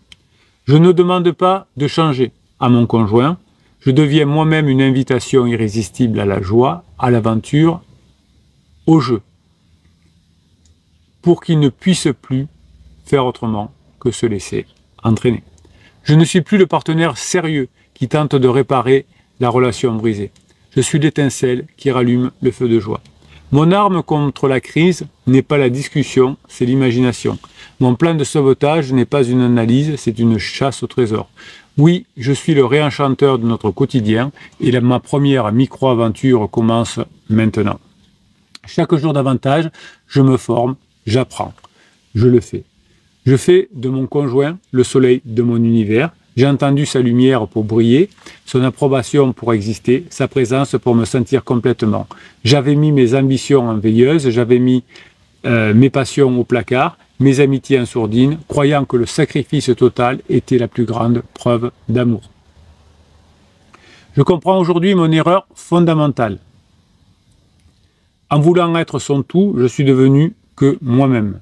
Je ne demande pas de changer à mon conjoint, je deviens moi-même une invitation irrésistible à la joie, à l'aventure, au jeu, pour qu'il ne puisse plus faire autrement que se laisser entraîner. Je ne suis plus le partenaire sérieux qui tente de réparer la relation brisée. Je suis l'étincelle qui rallume le feu de joie. Mon arme contre la crise n'est pas la discussion, c'est l'imagination. Mon plan de sauvetage n'est pas une analyse, c'est une chasse au trésor. Oui, je suis le réenchanteur de notre quotidien et ma première micro-aventure commence maintenant. Chaque jour davantage, je me forme, j'apprends, je le fais. Je fais de mon conjoint le soleil de mon univers. J'ai entendu sa lumière pour briller, son approbation pour exister, sa présence pour me sentir complètement. J'avais mis mes ambitions en veilleuse, j'avais mis mes passions au placard, mes amitiés en sourdine, croyant que le sacrifice total était la plus grande preuve d'amour. Je comprends aujourd'hui mon erreur fondamentale. En voulant être son tout, je suis devenu que moi-même.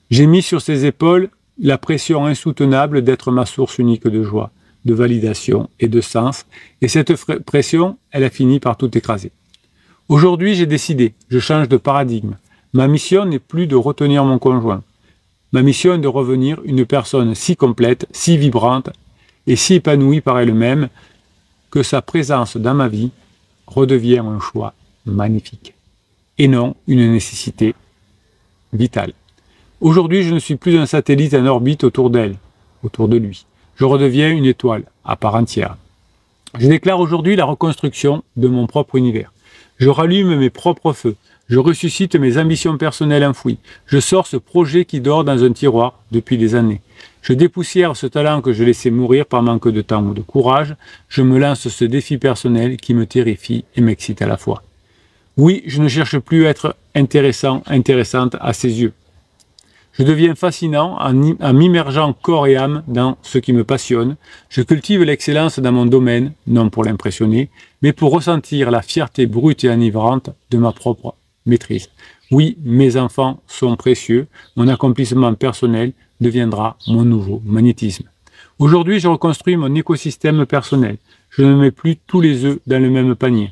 J'ai mis sur ses épaules la pression insoutenable d'être ma source unique de joie, de validation et de sens, et cette pression, elle a fini par tout écraser. Aujourd'hui, j'ai décidé, je change de paradigme. Ma mission n'est plus de retenir mon conjoint. Ma mission est de revenir une personne si complète, si vibrante et si épanouie par elle-même que sa présence dans ma vie redevient un choix magnifique et non une nécessité vitale. Aujourd'hui, je ne suis plus un satellite en orbite autour d'elle, autour de lui. Je redeviens une étoile à part entière. Je déclare aujourd'hui la reconstruction de mon propre univers. Je rallume mes propres feux. Je ressuscite mes ambitions personnelles enfouies. Je sors ce projet qui dort dans un tiroir depuis des années. Je dépoussière ce talent que je laissais mourir par manque de temps ou de courage. Je me lance ce défi personnel qui me terrifie et m'excite à la fois. Oui, je ne cherche plus à être intéressant, intéressante à ses yeux. Je deviens fascinant en m'immergeant corps et âme dans ce qui me passionne. Je cultive l'excellence dans mon domaine, non pour l'impressionner, mais pour ressentir la fierté brute et enivrante de ma propre maîtrise. Oui, mes enfants sont précieux. Mon accomplissement personnel deviendra mon nouveau magnétisme. Aujourd'hui, je reconstruis mon écosystème personnel. Je ne mets plus tous les œufs dans le même panier.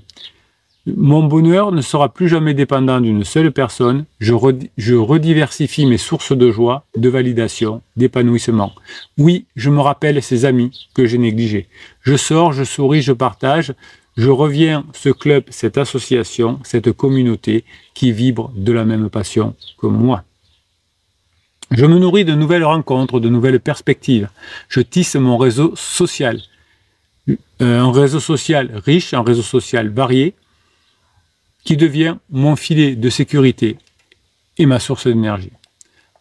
Mon bonheur ne sera plus jamais dépendant d'une seule personne. Je rediversifie mes sources de joie, de validation, d'épanouissement. Oui, je me rappelle ces amis que j'ai négligés. Je sors, je souris, je partage. Je reviens ce club, cette association, cette communauté qui vibre de la même passion que moi. Je me nourris de nouvelles rencontres, de nouvelles perspectives. Je tisse mon réseau social. Un réseau social riche, un réseau social varié, qui devient mon filet de sécurité et ma source d'énergie.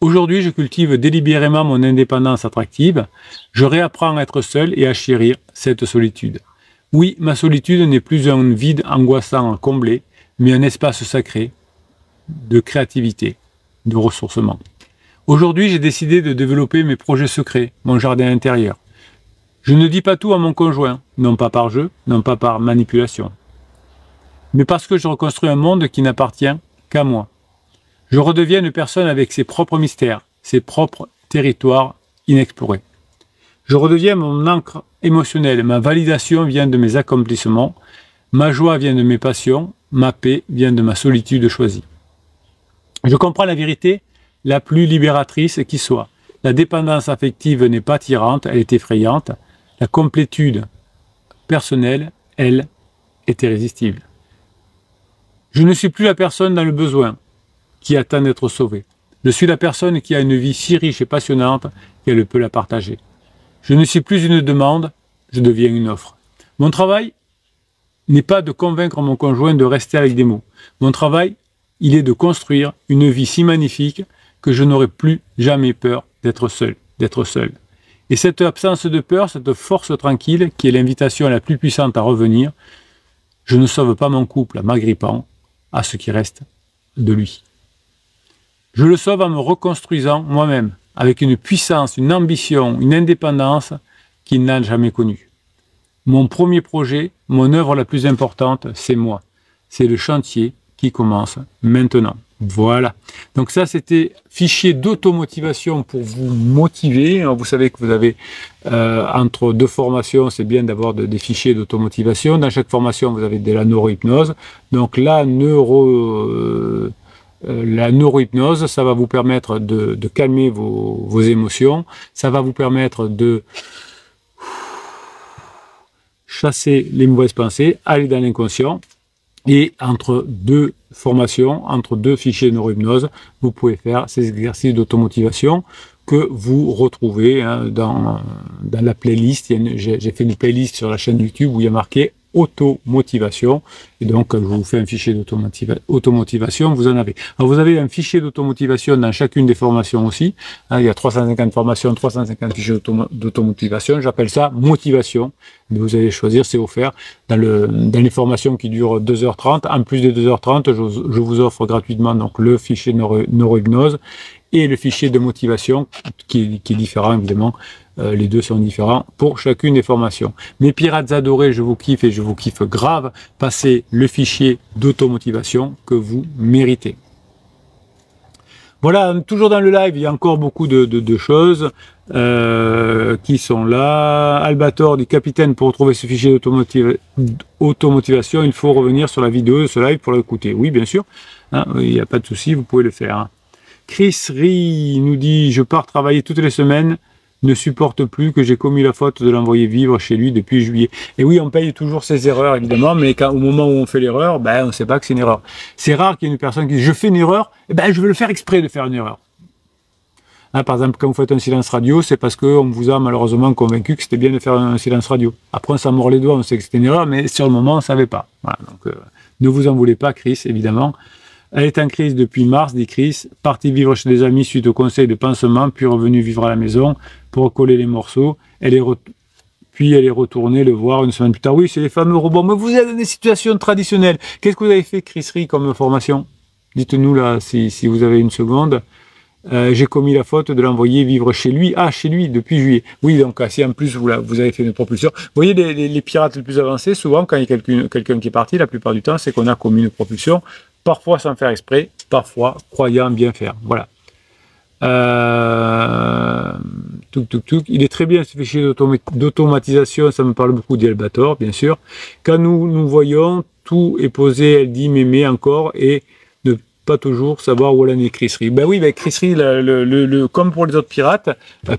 Aujourd'hui, je cultive délibérément mon indépendance attractive. Je réapprends à être seul et à chérir cette solitude. Oui, ma solitude n'est plus un vide angoissant à combler, mais un espace sacré de créativité, de ressourcement. Aujourd'hui, j'ai décidé de développer mes projets secrets, mon jardin intérieur. Je ne dis pas tout à mon conjoint, non pas par jeu, non pas par manipulation, mais parce que je reconstruis un monde qui n'appartient qu'à moi. Je redeviens une personne avec ses propres mystères, ses propres territoires inexplorés. Je redeviens mon ancre émotionnelle, ma validation vient de mes accomplissements, ma joie vient de mes passions, ma paix vient de ma solitude choisie. Je comprends la vérité la plus libératrice qui soit. La dépendance affective n'est pas tyrante, elle est effrayante. La complétude personnelle, elle, est irrésistible. Je ne suis plus la personne dans le besoin qui attend d'être sauvée. Je suis la personne qui a une vie si riche et passionnante qu'elle peut la partager. Je ne suis plus une demande, je deviens une offre. Mon travail n'est pas de convaincre mon conjoint de rester avec des mots. Mon travail, il est de construire une vie si magnifique que je n'aurai plus jamais peur d'être seul. Et cette absence de peur, cette force tranquille, qui est l'invitation la plus puissante à revenir, je ne sauve pas mon couple en m'agrippant à ce qui reste de lui. Je le sauve en me reconstruisant moi-même, avec une puissance, une ambition, une indépendance qu'il n'a jamais connue. Mon premier projet, mon œuvre la plus importante, c'est moi. C'est le chantier qui commence maintenant. Voilà. Donc ça, c'était fichier d'automotivation pour vous motiver. Alors, vous savez que vous avez entre deux formations, c'est bien d'avoir des fichiers d'automotivation. Dans chaque formation, vous avez de la neurohypnose. Donc la neurohypnose, ça va vous permettre de calmer vos émotions. Ça va vous permettre de chasser les mauvaises pensées, aller dans l'inconscient. Et entre deux formations, entre deux fichiers de neurohypnose, vous pouvez faire ces exercices d'automotivation que vous retrouvez dans la playlist. J'ai fait une playlist sur la chaîne YouTube où il y a marqué automotivation. Et donc, je vous fais un fichier d'automotivation, vous en avez. Alors, vous avez un fichier d'automotivation dans chacune des formations aussi. Il y a 350 formations, 350 fichiers d'automotivation. J'appelle ça motivation. Mais vous allez choisir, c'est offert. Dans les formations qui durent 2h30, en plus des 2h30, je vous offre gratuitement donc le fichier neurohypnose et le fichier de motivation qui est différent évidemment. Les deux sont différents pour chacune des formations. Mes pirates adorés, je vous kiffe et je vous kiffe grave. Passez le fichier d'automotivation que vous méritez. Voilà, toujours dans le live, il y a encore beaucoup de choses qui sont là. Albator dit capitaine, pour retrouver ce fichier d'automotivation, il faut revenir sur la vidéo de ce live pour l'écouter. Oui, bien sûr, hein, il n'y a pas de souci, vous pouvez le faire. Hein. Chris Rie nous dit je pars travailler toutes les semaines. Ne supporte plus que j'ai commis la faute de l'envoyer vivre chez lui depuis juillet. Et oui, on paye toujours ses erreurs, évidemment, mais au moment où on fait l'erreur, on ne sait pas que c'est une erreur. C'est rare qu'il y ait une personne qui dit « je fais une erreur, je vais le faire exprès de faire une erreur ». Hein, par exemple, quand vous faites un silence radio, c'est parce qu'on vous a malheureusement convaincu que c'était bien de faire un silence radio. Après, on s'en mord les doigts, on sait que c'était une erreur, mais sur le moment, on ne savait pas. Voilà, donc, ne vous en voulez pas, Chris, évidemment. Elle est en crise depuis mars, dit Chris, partie vivre chez des amis suite au conseil de pansement, puis revenue vivre à la maison pour recoller les morceaux. Puis elle est retournée le voir une semaine plus tard. Oui, c'est les fameux robots. Mais vous êtes dans des situations traditionnelles. Qu'est-ce que vous avez fait, Chris Rie, comme formation? Dites-nous là, si vous avez une seconde. J'ai commis la faute de l'envoyer vivre chez lui. Ah, chez lui, depuis juillet. Oui, donc si en plus vous avez fait une propulsion. Vous voyez, les pirates les plus avancés, souvent, quand il y a quelqu'un qui est parti, la plupart du temps, c'est qu'on a commis une propulsion. Parfois sans faire exprès, parfois croyant bien faire. Voilà. Il est très bien ce fichier d'automatisation, ça me parle beaucoup d'Albator, bien sûr. Quand nous voyons, tout est posé, elle dit mémé encore, et ne pas toujours savoir où elle en est, Chris Rie. Ben oui, Chris Rie, comme pour les autres pirates,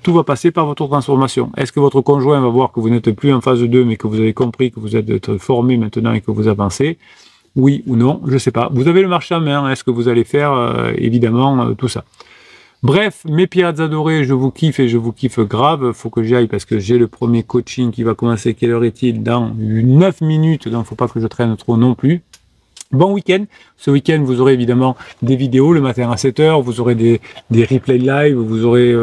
tout va passer par votre transformation. Est-ce que votre conjoint va voir que vous n'êtes plus en phase 2, mais que vous avez compris que vous êtes formé maintenant et que vous avancez? Oui ou non, je ne sais pas. Vous avez le marché en main, est-ce que vous allez faire, évidemment, tout ça. Bref, mes pirates adorés, je vous kiffe et je vous kiffe grave. Faut que j'y aille parce que j'ai le premier coaching qui va commencer. Quelle heure est-il? Dans 9 minutes, donc faut pas que je traîne trop non plus. Bon week-end. Ce week-end, vous aurez évidemment des vidéos le matin à 7h, vous aurez des replays live, vous aurez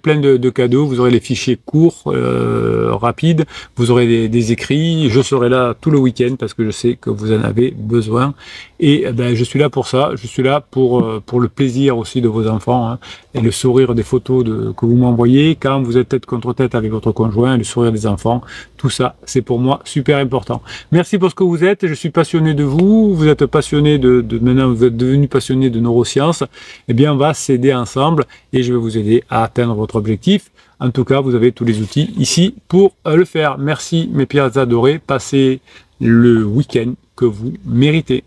plein de cadeaux, vous aurez les fichiers courts, rapides, vous aurez des écrits. Je serai là tout le week-end parce que je sais que vous en avez besoin. Et je suis là pour ça, je suis là pour le plaisir aussi de vos enfants, hein, et le sourire des photos que vous m'envoyez quand vous êtes tête contre tête avec votre conjoint, le sourire des enfants, tout ça, c'est pour moi super important. Merci pour ce que vous êtes, je suis passionné de vous, vous êtes passionné maintenant vous êtes devenu passionné de neurosciences, eh bien on va s'aider ensemble et je vais vous aider à atteindre votre objectif. En tout cas, vous avez tous les outils ici pour le faire. Merci mes pirates adorés, passez le week-end que vous méritez.